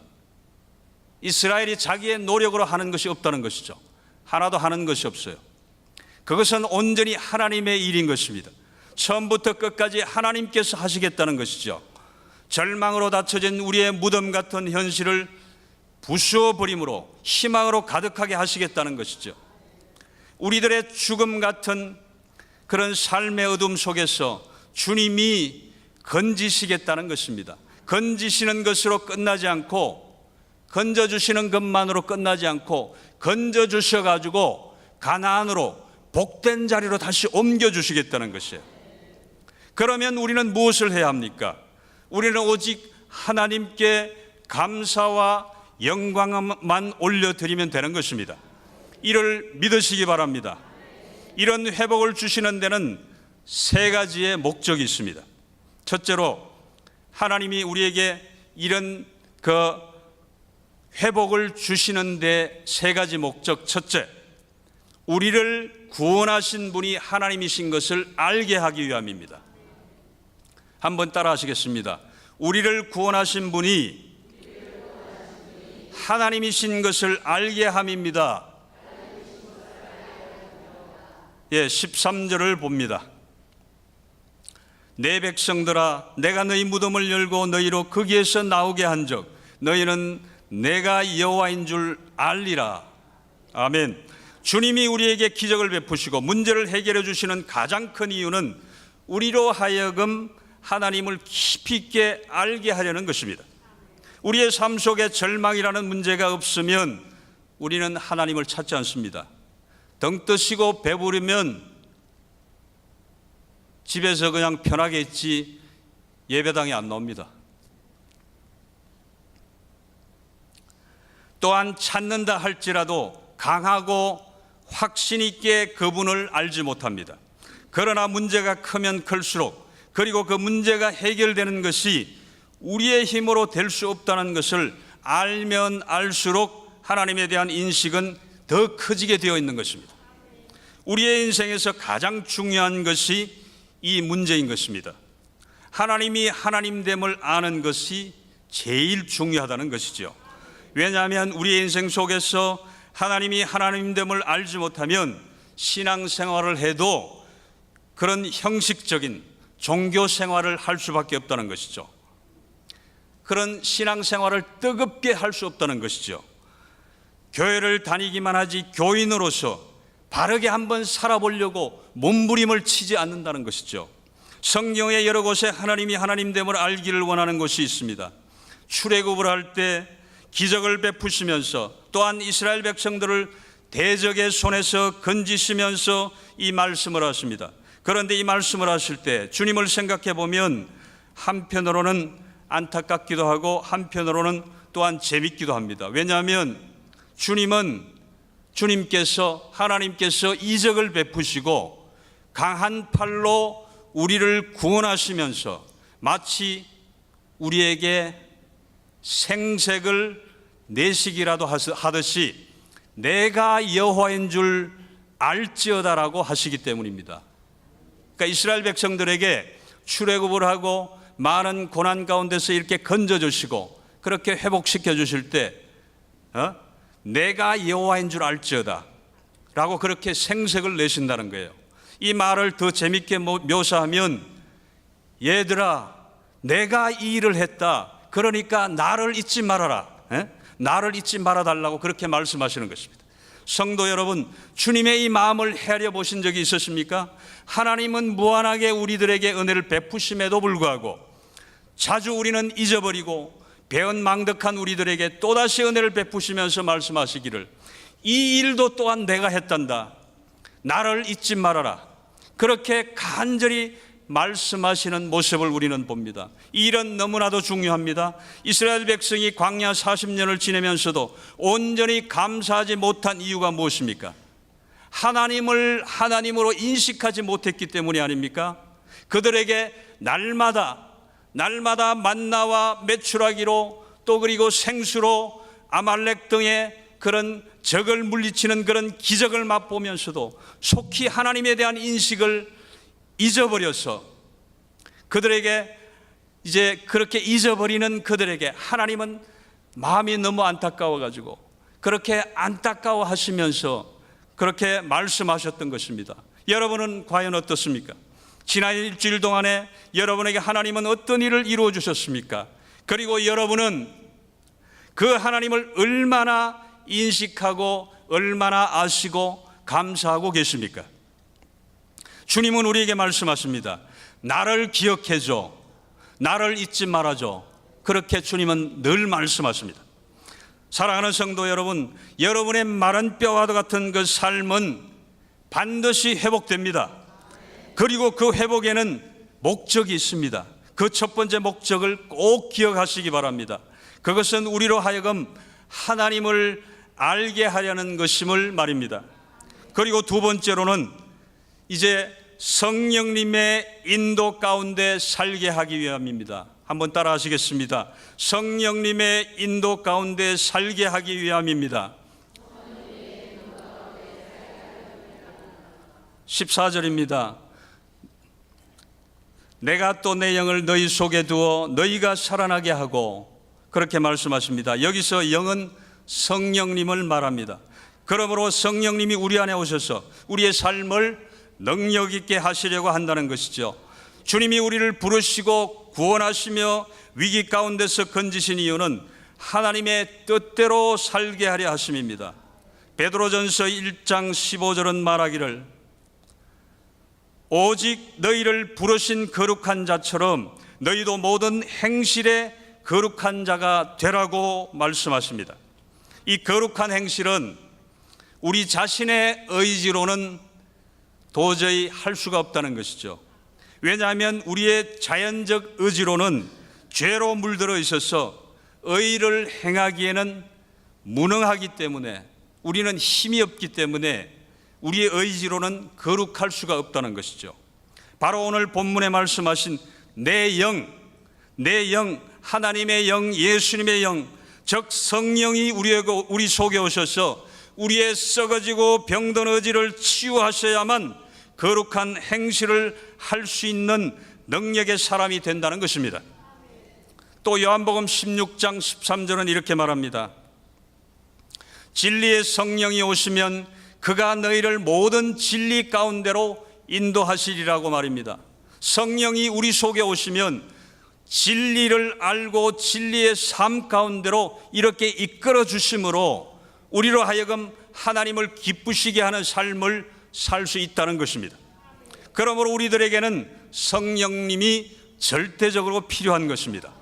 S5: 이스라엘이 자기의 노력으로 하는 것이 없다는 것이죠. 하나도 하는 것이 없어요. 그것은 온전히 하나님의 일인 것입니다. 처음부터 끝까지 하나님께서 하시겠다는 것이죠. 절망으로 닫혀진 우리의 무덤 같은 현실을 부수어버림으로 희망으로 가득하게 하시겠다는 것이죠. 우리들의 죽음 같은 그런 삶의 어둠 속에서 주님이 건지시겠다는 것입니다. 건지시는 것으로 끝나지 않고, 건져주시는 것만으로 끝나지 않고 건져주셔가지고 가나안으로 복된 자리로 다시 옮겨주시겠다는 것이에요. 그러면 우리는 무엇을 해야 합니까? 우리는 오직 하나님께 감사와 영광만 올려드리면 되는 것입니다. 이를 믿으시기 바랍니다. 이런 회복을 주시는 데는 세 가지의 목적이 있습니다. 첫째로, 하나님이 우리에게 이런 회복을 주시는 데 세 가지 목적. 첫째, 우리를 구원하신 분이 하나님이신 것을 알게 하기 위함입니다. 한번 따라 하시겠습니다. 우리를 구원하신 분이 하나님이신 것을 알게 함입니다. 13절을 봅니다. 내 백성들아, 내가 너희 무덤을 열고 너희로 거기에서 나오게 한즉 너희는 내가 여호와인 줄 알리라. 아멘. 주님이 우리에게 기적을 베푸시고 문제를 해결해 주시는 가장 큰 이유는 우리로 하여금 하나님을 깊이 있게 알게 하려는 것입니다. 우리의 삶 속에 절망이라는 문제가 없으면 우리는 하나님을 찾지 않습니다. 덩 뜨시고 배부르면 집에서 그냥 편하게 있지 예배당에 안 나옵니다. 또한 찾는다 할지라도 강하고 확신 있게 그분을 알지 못합니다. 그러나 문제가 크면 클수록, 그리고 그 문제가 해결되는 것이 우리의 힘으로 될 수 없다는 것을 알면 알수록 하나님에 대한 인식은 더 커지게 되어 있는 것입니다. 우리의 인생에서 가장 중요한 것이 이 문제인 것입니다. 하나님이 하나님됨을 아는 것이 제일 중요하다는 것이죠. 왜냐하면 우리의 인생 속에서 하나님이 하나님됨을 알지 못하면 신앙생활을 해도 그런 형식적인 종교 생활을 할 수밖에 없다는 것이죠. 그런 신앙생활을 뜨겁게 할 수 없다는 것이죠. 교회를 다니기만 하지 교인으로서 바르게 한번 살아보려고 몸부림을 치지 않는다는 것이죠. 성경의 여러 곳에 하나님이 하나님됨을 알기를 원하는 곳이 있습니다. 출애굽을 할 때 기적을 베푸시면서, 또한 이스라엘 백성들을 대적의 손에서 건지시면서 이 말씀을 하십니다. 그런데 이 말씀을 하실 때 주님을 생각해 보면 한편으로는 안타깝기도 하고 한편으로는 또한 재밌기도 합니다. 왜냐하면 하나님께서 이적을 베푸시고 강한 팔로 우리를 구원하시면서 마치 우리에게 생색을 내시기라도 하듯이 내가 여호와인 줄 알지어다라고 하시기 때문입니다. 그러니까 이스라엘 백성들에게 출애굽을 하고 많은 고난 가운데서 이렇게 건져주시고 그렇게 회복시켜 주실 때 내가 여호와인 줄 알지어다 라고 그렇게 생색을 내신다는 거예요. 이 말을 더 재밌게 묘사하면, 얘들아 내가 이 일을 했다, 그러니까 나를 잊지 말아라, 나를 잊지 말아달라고 그렇게 말씀하시는 것입니다. 성도 여러분, 주님의 이 마음을 헤아려 보신 적이 있으십니까? 하나님은 무한하게 우리들에게 은혜를 베푸심에도 불구하고 자주 우리는 잊어버리고 배은망덕한 우리들에게 또다시 은혜를 베푸시면서 말씀하시기를, 이 일도 또한 내가 했단다, 나를 잊지 말아라, 그렇게 간절히 말씀하시는 모습을 우리는 봅니다. 이 일은 너무나도 중요합니다. 이스라엘 백성이 광야 40년을 지내면서도 온전히 감사하지 못한 이유가 무엇입니까? 하나님을 하나님으로 인식하지 못했기 때문이 아닙니까? 그들에게 날마다 만나와 메추라기로, 또 그리고 생수로 아말렉 등의 그런 적을 물리치는 그런 기적을 맛보면서도 속히 하나님에 대한 인식을 잊어버려서 그들에게 이제 그렇게 잊어버리는 그들에게 하나님은 마음이 너무 안타까워가지고 그렇게 안타까워 하시면서 그렇게 말씀하셨던 것입니다. 여러분은 과연 어떻습니까? 지난 일주일 동안에 여러분에게 하나님은 어떤 일을 이루어 주셨습니까? 그리고 여러분은 그 하나님을 얼마나 인식하고 얼마나 아시고 감사하고 계십니까? 주님은 우리에게 말씀하십니다. 나를 기억해줘, 나를 잊지 말아줘. 그렇게 주님은 늘 말씀하십니다. 사랑하는 성도 여러분, 여러분의 마른 뼈와 같은 그 삶은 반드시 회복됩니다. 그리고 그 회복에는 목적이 있습니다. 그 첫 번째 목적을 꼭 기억하시기 바랍니다. 그것은 우리로 하여금 하나님을 알게 하려는 것임을 말입니다. 그리고 두 번째로는 이제 성령님의 인도 가운데 살게 하기 위함입니다. 한번 따라 하시겠습니다. 성령님의 인도 가운데 살게 하기 위함입니다. 14절입니다. 내가 또 내 영을 너희 속에 두어 너희가 살아나게 하고, 그렇게 말씀하십니다. 여기서 영은 성령님을 말합니다. 그러므로 성령님이 우리 안에 오셔서 우리의 삶을 능력 있게 하시려고 한다는 것이죠. 주님이 우리를 부르시고 구원하시며 위기 가운데서 건지신 이유는 하나님의 뜻대로 살게 하려 하심입니다. 베드로전서 1장 15절은 말하기를 오직 너희를 부르신 거룩한 자처럼 너희도 모든 행실에 거룩한 자가 되라고 말씀하십니다. 이 거룩한 행실은 우리 자신의 의지로는 도저히 할 수가 없다는 것이죠. 왜냐하면 우리의 자연적 의지로는 죄로 물들어 있어서 의를 행하기에는 무능하기 때문에, 우리는 힘이 없기 때문에 우리의 의지로는 거룩할 수가 없다는 것이죠. 바로 오늘 본문에 말씀하신 내 영, 하나님의 영, 예수님의 영, 즉 성령이 우리 속에 오셔서 우리의 썩어지고 병든 의지를 치유하셔야만 거룩한 행실을 할 수 있는 능력의 사람이 된다는 것입니다. 또 요한복음 16장 13절은 이렇게 말합니다. 진리의 성령이 오시면 그가 너희를 모든 진리 가운데로 인도하시리라고 말입니다. 성령이 우리 속에 오시면 진리를 알고 진리의 삶 가운데로 이렇게 이끌어 주심으로 우리로 하여금 하나님을 기쁘시게 하는 삶을 살 수 있다는 것입니다. 그러므로 우리들에게는 성령님이 절대적으로 필요한 것입니다.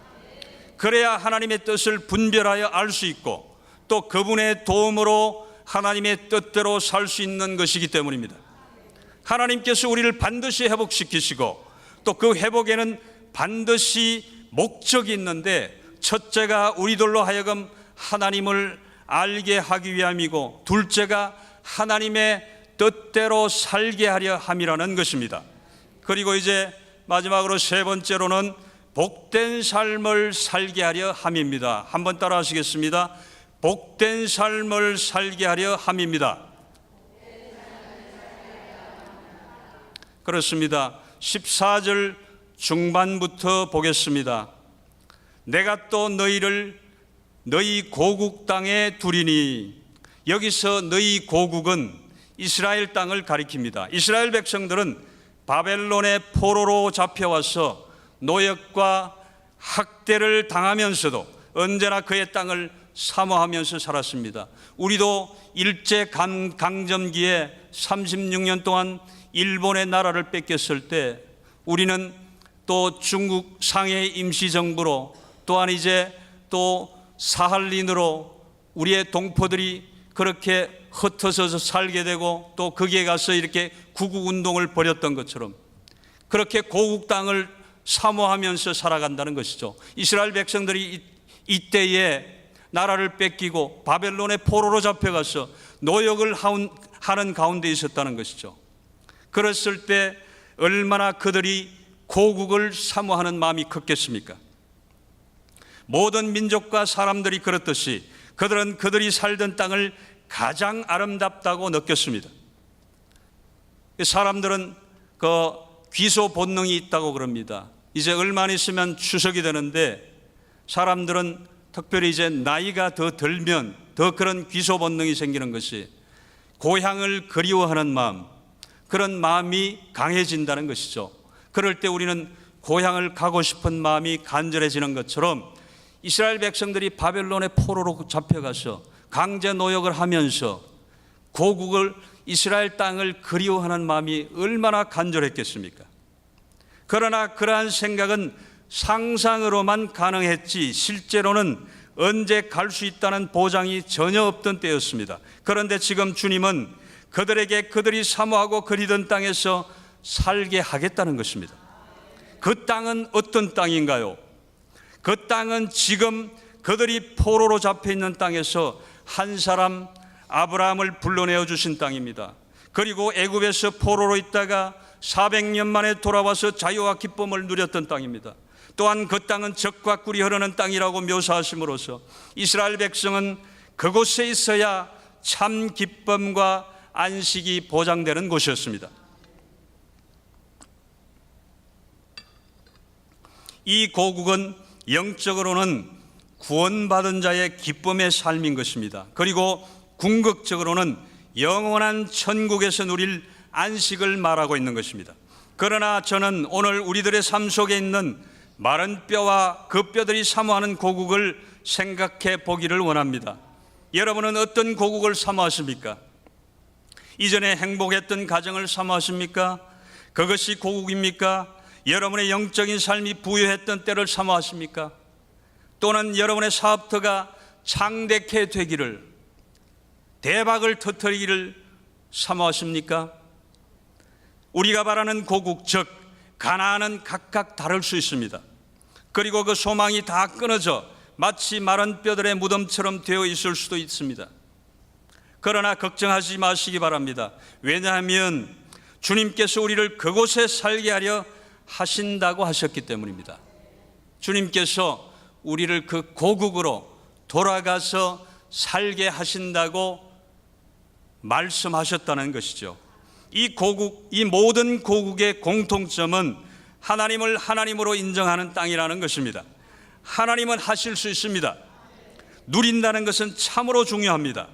S5: 그래야 하나님의 뜻을 분별하여 알 수 있고 또 그분의 도움으로 하나님의 뜻대로 살 수 있는 것이기 때문입니다. 하나님께서 우리를 반드시 회복시키시고 또 그 회복에는 반드시 목적이 있는데, 첫째가 우리들로 하여금 하나님을 알게 하기 위함이고, 둘째가 하나님의 뜻대로 살게 하려 함이라는 것입니다. 그리고 이제 마지막으로 세 번째로는 복된 삶을 살게 하려 함입니다. 한번 따라 하시겠습니다. 복된 삶을 살게 하려 함입니다. 그렇습니다. 14절 중반부터 보겠습니다. 내가 또 너희를 너희 고국 땅에 두리니, 여기서 너희 고국은 이스라엘 땅을 가리킵니다. 이스라엘 백성들은 바벨론의 포로로 잡혀와서 노역과 학대를 당하면서도 언제나 그의 땅을 사모하면서 살았습니다. 우리도 일제강점기에 36년 동안 일본의 나라를 뺏겼을 때 우리는 또 중국 상해 임시정부로, 또한 이제 또 사할린으로 우리의 동포들이 그렇게 흩어져서 살게 되고 또 거기에 가서 이렇게 구국운동을 벌였던 것처럼 그렇게 고국 땅을 사모하면서 살아간다는 것이죠. 이스라엘 백성들이 이때에 나라를 뺏기고 바벨론의 포로로 잡혀가서 노역을 하는 가운데 있었다는 것이죠. 그랬을 때 얼마나 그들이 고국을 사모하는 마음이 컸겠습니까? 모든 민족과 사람들이 그렇듯이 그들은 그들이 살던 땅을 가장 아름답다고 느꼈습니다. 사람들은 그 귀소 본능이 있다고 그럽니다. 이제 얼마 안 있으면 추석이 되는데 사람들은 특별히 이제 나이가 더 들면 더 그런 귀소 본능이 생기는 것이 고향을 그리워하는 마음, 그런 마음이 강해진다는 것이죠. 그럴 때 우리는 고향을 가고 싶은 마음이 간절해지는 것처럼 이스라엘 백성들이 바벨론의 포로로 잡혀가서 강제 노역을 하면서 고국을, 이스라엘 땅을 그리워하는 마음이 얼마나 간절했겠습니까? 그러나 그러한 생각은 상상으로만 가능했지 실제로는 언제 갈 수 있다는 보장이 전혀 없던 때였습니다. 그런데 지금 주님은 그들에게 그들이 사모하고 그리던 땅에서 살게 하겠다는 것입니다. 그 땅은 어떤 땅인가요? 그 땅은 지금 그들이 포로로 잡혀 있는 땅에서 한 사람 아브라함을 불러내어 주신 땅입니다. 그리고 애굽에서 포로로 있다가 400년 만에 돌아와서 자유와 기쁨을 누렸던 땅입니다. 또한 그 땅은 젖과 꿀이 흐르는 땅이라고 묘사하심으로써 이스라엘 백성은 그곳에 있어야 참 기쁨과 안식이 보장되는 곳이었습니다. 이 고국은 영적으로는 구원받은 자의 기쁨의 삶인 것입니다. 그리고 궁극적으로는 영원한 천국에서 누릴 안식을 말하고 있는 것입니다. 그러나 저는 오늘 우리들의 삶 속에 있는 마른 뼈와 그 뼈들이 사모하는 고국을 생각해 보기를 원합니다. 여러분은 어떤 고국을 사모하십니까? 이전에 행복했던 가정을 사모하십니까? 그것이 고국입니까? 여러분의 영적인 삶이 부유했던 때를 사모하십니까? 또는 여러분의 사업터가 창대케 되기를, 대박을 터뜨리기를 사모하십니까? 우리가 바라는 고국, 즉 가나안은 각각 다를 수 있습니다. 그리고 그 소망이 다 끊어져 마치 마른 뼈들의 무덤처럼 되어 있을 수도 있습니다. 그러나 걱정하지 마시기 바랍니다. 왜냐하면 주님께서 우리를 그곳에 살게 하려 하신다고 하셨기 때문입니다. 주님께서 우리를 그 고국으로 돌아가서 살게 하신다고 말씀하셨다는 것이죠. 이 고국, 이 모든 고국의 공통점은 하나님을 하나님으로 인정하는 땅이라는 것입니다. 하나님은 하실 수 있습니다. 누린다는 것은 참으로 중요합니다.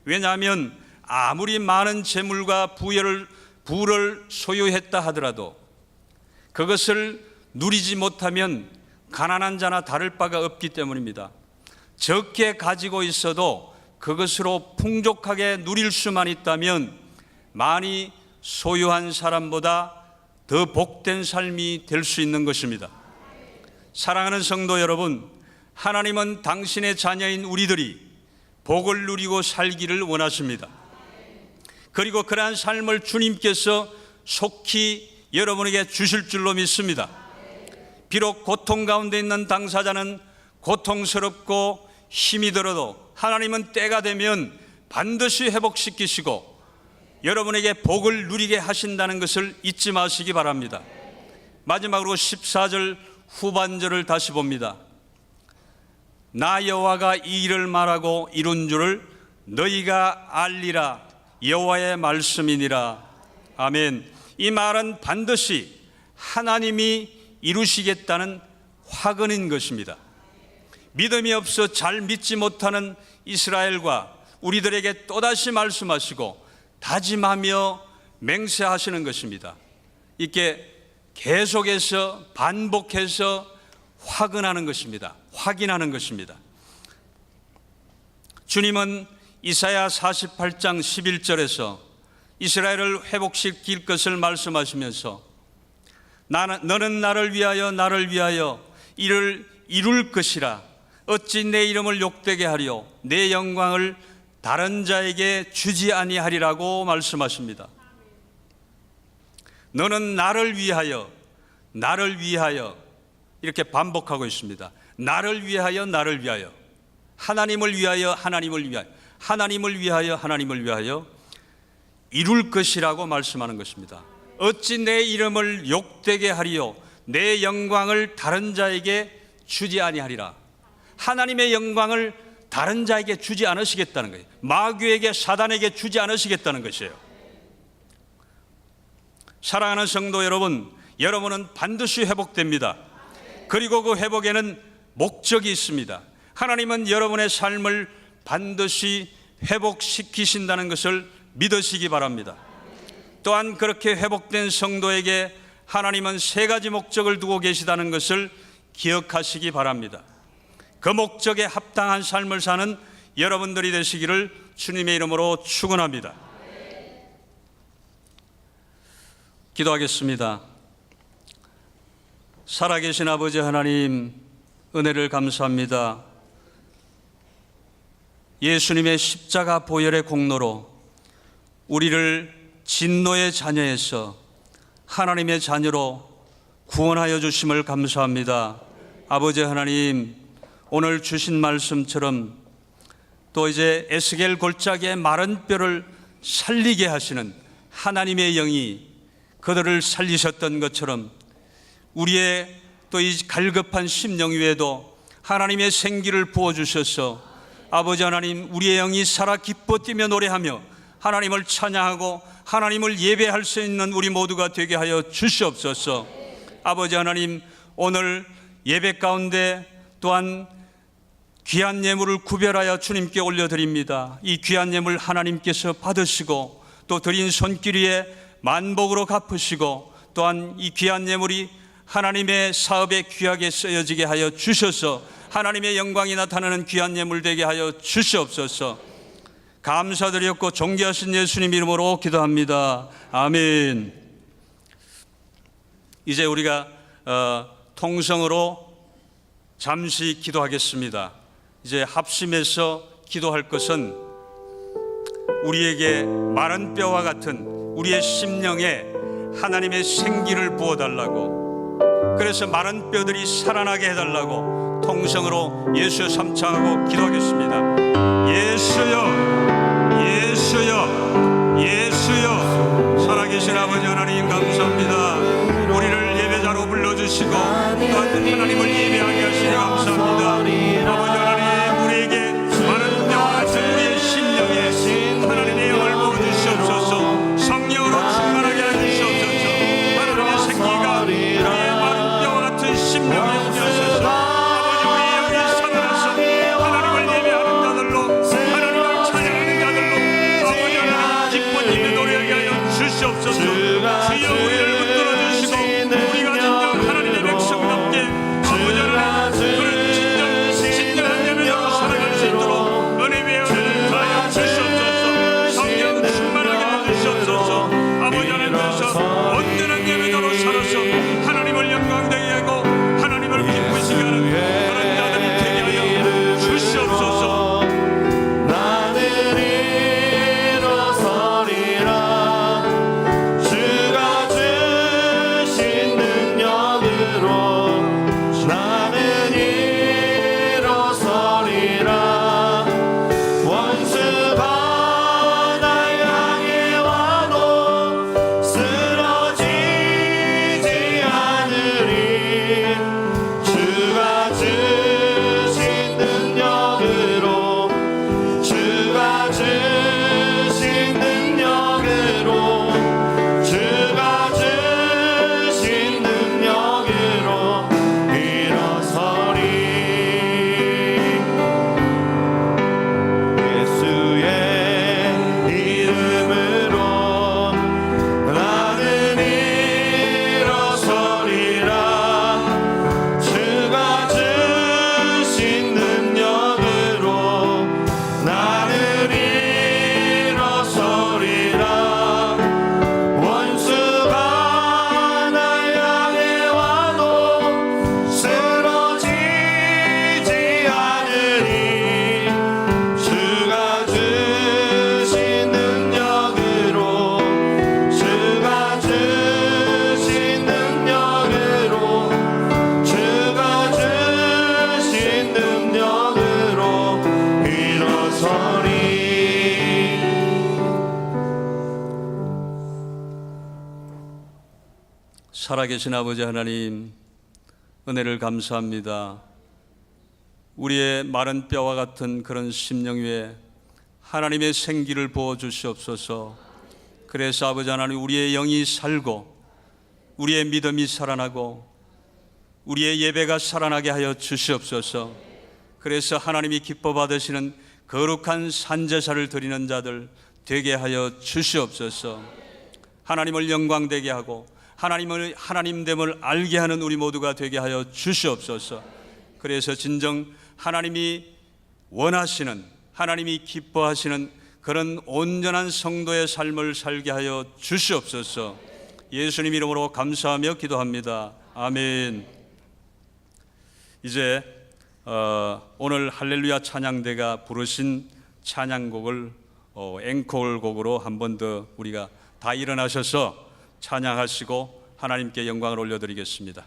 S5: 왜냐하면 아무리 많은 재물과 부를 소유했다 하더라도 그것을 누리지 못하면 가난한 자나 다를 바가 없기 때문입니다. 적게 가지고 있어도 그것으로 풍족하게 누릴 수만 있다면 많이 소유한 사람보다 더 복된 삶이 될 수 있는 것입니다. 사랑하는 성도 여러분, 하나님은 당신의 자녀인 우리들이 복을 누리고 살기를 원하십니다. 그리고 그러한 삶을 주님께서 속히 여러분에게 주실 줄로 믿습니다. 비록 고통 가운데 있는 당사자는 고통스럽고 힘이 들어도 하나님은 때가 되면 반드시 회복시키시고 여러분에게 복을 누리게 하신다는 것을 잊지 마시기 바랍니다. 마지막으로 14절 후반절을 다시 봅니다. 나 여호와가 이 일을 말하고 이룬 줄을 너희가 알리라. 여호와의 말씀이니라. 아멘. 이 말은 반드시 하나님이 이루시겠다는 확언인 것입니다. 믿음이 없어 잘 믿지 못하는 이스라엘과 우리들에게 또다시 말씀하시고 다짐하며 맹세하시는 것입니다. 이렇게 계속해서 반복해서 확언하는 것입니다. 확인하는 것입니다. 주님은 이사야 48장 11절에서 이스라엘을 회복시킬 것을 말씀하시면서 너는 나를 위하여 이를 이룰 것이라. 어찌 내 이름을 욕되게 하려 내 영광을 다른 자에게 주지 아니하리라고 말씀하십니다. 너는 나를 위하여 이렇게 반복하고 있습니다. 나를 위하여 하나님을 위하여 하나님을 위하여 이룰 것이라고 말씀하는 것입니다. 어찌 내 이름을 욕되게 하리요 내 영광을 다른 자에게 주지 아니하리라. 하나님의 영광을 다른 자에게 주지 않으시겠다는 거예요. 마귀에게, 사단에게 주지 않으시겠다는 것이에요. 사랑하는 성도 여러분, 여러분은 반드시 회복됩니다. 그리고 그 회복에는 목적이 있습니다. 하나님은 여러분의 삶을 반드시 회복시키신다는 것을 믿으시기 바랍니다. 또한 그렇게 회복된 성도에게 하나님은 3가지 목적을 두고 계시다는 것을 기억하시기 바랍니다. 그 목적에 합당한 삶을 사는 여러분들이 되시기를 주님의 이름으로 축원합니다. 기도하겠습니다. 살아계신 아버지 하나님, 은혜를 감사합니다. 예수님의 십자가 보혈의 공로로 우리를 진노의 자녀에서 하나님의 자녀로 구원하여 주심을 감사합니다. 아버지 하나님, 오늘 주신 말씀처럼 또 이제 에스겔 골짜기의 마른 뼈를 살리게 하시는 하나님의 영이 그들을 살리셨던 것처럼 우리의 또 이 갈급한 심령 위에도 하나님의 생기를 부어주셔서 아버지 하나님, 우리의 영이 살아 기뻐 뛰며 노래하며 하나님을 찬양하고 하나님을 예배할 수 있는 우리 모두가 되게 하여 주시옵소서. 아버지 하나님, 오늘 예배 가운데 또한 귀한 예물을 구별하여 주님께 올려드립니다. 이 귀한 예물 하나님께서 받으시고 또 드린 손길 위에 만복으로 갚으시고 또한 이 귀한 예물이 하나님의 사업에 귀하게 쓰여지게 하여 주셔서 하나님의 영광이 나타나는 귀한 예물 되게 하여 주시옵소서. 감사드렸고 존귀하신 예수님 이름으로 기도합니다. 아멘. 이제 우리가 통성으로 잠시 기도하겠습니다. 이제 합심해서 기도할 것은 우리에게 마른 뼈와 같은 우리의 심령에 하나님의 생기를 부어달라고, 그래서 마른 뼈들이 살아나게 해달라고 통성으로 예수여 삼창하고 기도하겠습니다. 예수여, 예수여, 예수여. 살아계신 아버지 하나님 감사합니다. 우리를 예배자로 불러주시고 또한 하나님을 예배하게 하시니 감사합니다. 아버지 하나님, 우리에게 마른 뼈와 같은 우리의 심령에 하나님의 영을 부어주시옵소서. 성령으로 충만하게 해주시옵소서. 하나님의 생기가 우리의 마른 뼈와 같은 심령에 오셔서 아버지, 우리의 영이 살아나서 하나님을 예배하는 자들로, 하나님을 찬양하는 자들로 아버지 하나님 기뻐 뛰며 노래하게 하여 주시옵소서. 주여, 우리를 붙들어 주시고 우리가 진정 하나님의 백성답게 아버지 하나님 진정한 예배자로 살아갈 수 있도록 은혜 위에 은혜를 더하여 주시옵소서. 성령 충만하게 해주시옵소서. 아버지 하나님께서 온전한 예배자로 살아서 하나님을 영광되게 하고 하나님을 기쁘시게 하는 그런 자들이 되게 하여 주시옵소서.
S2: 나는 일어서리라. 주가 주신 능력으로 나는 일어서리라. 원수가 날 향해 와도 쓰러지지 않으리. 주가 주신 능력으로, 주가 주신 능력으로, 주가 주신 능력으로 일어서리. 예수의 이름으로 나는 일어서리라. 주가 주신 능력으로 나는 일어서리라. 원수가 날 향해 와도 쓰러지지 않으리. 주가 주신 능력으로, 주가 주신 능력으로, 주가 주신 능력으로 일어서리.
S5: 살아계신 아버지 하나님, 은혜를 감사합니다. 우리의 마른 뼈와 같은 그런 심령 위에 하나님의 생기를 부어주시옵소서. 그래서 아버지 하나님, 우리의 영이 살고 우리의 믿음이 살아나고 우리의 예배가 살아나게 하여 주시옵소서. 그래서 하나님이 기뻐 받으시는 거룩한 산제사를 드리는 자들 되게 하여 주시옵소서. 하나님을 영광되게 하고 하나님을 하나님됨을 알게 하는 우리 모두가 되게 하여 주시옵소서. 그래서 진정 하나님이 원하시는, 하나님이 기뻐하시는 그런 온전한 성도의 삶을 살게 하여 주시옵소서. 예수님 이름으로 감사하며 기도합니다. 아멘. 이제 오늘 할렐루야 찬양대가 부르신 찬양곡을 앵콜곡으로 한 번 더 우리가 다 일어나셔서 찬양하시고 하나님께 영광을 올려드리겠습니다.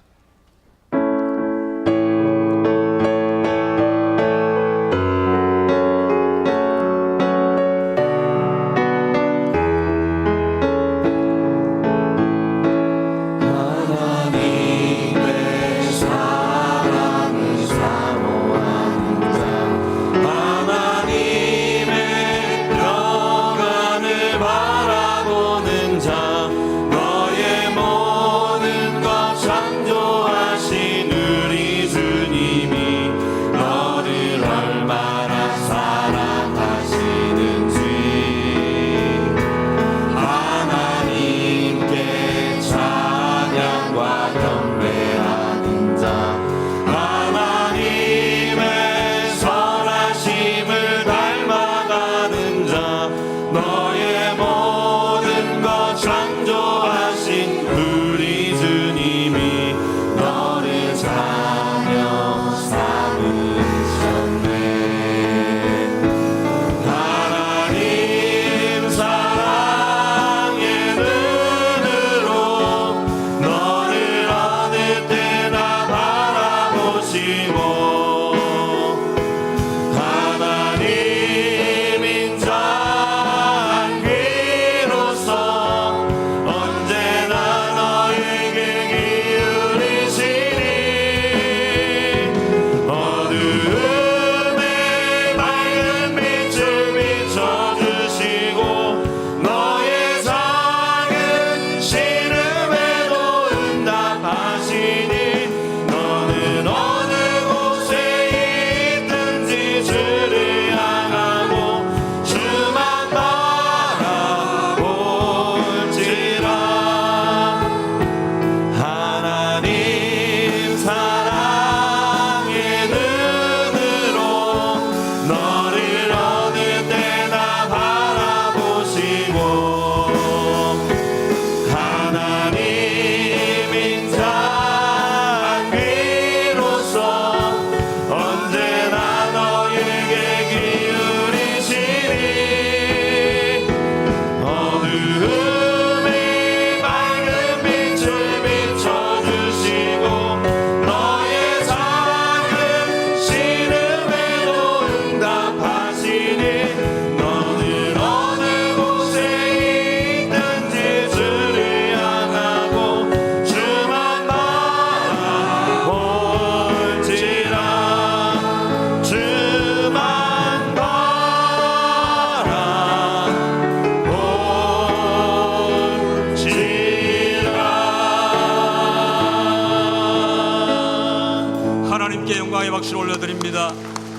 S5: 영광의 박수를 올려드립니다.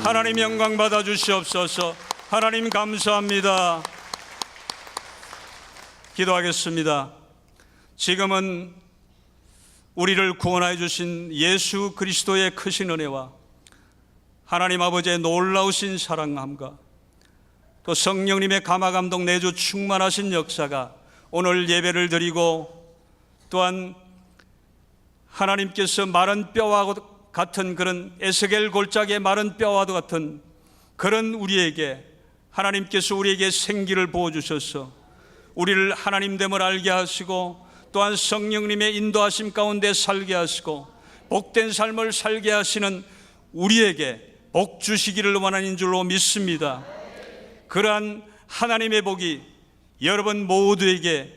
S5: 하나님 영광 받아 주시옵소서. 하나님 감사합니다. 기도하겠습니다. 지금은 우리를 구원하여 주신 예수 그리스도의 크신 은혜와 하나님 아버지의 놀라우신 사랑함과 또 성령님의 감화감동 내주 충만하신 역사가 오늘 예배를 드리고 또한 하나님께서 마른 뼈와 같은 그런 에스겔 골짜기의 마른 뼈와 같은 그런 우리에게 하나님께서 우리에게 생기를 부어주셔서 우리를 하나님됨을 알게 하시고 또한 성령님의 인도하심 가운데 살게 하시고 복된 삶을 살게 하시는 우리에게 복 주시기를 원하는 줄로 믿습니다. 그러한 하나님의 복이 여러분 모두에게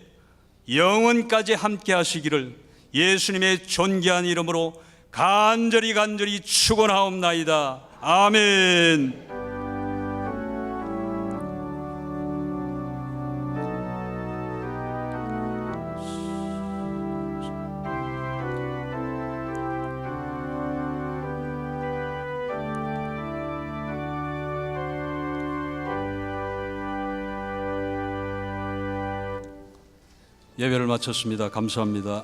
S5: 영원까지 함께 하시기를 예수님의 존귀한 이름으로 간절히 축원하옵나이다. 아멘. 예배를 마쳤습니다. 감사합니다.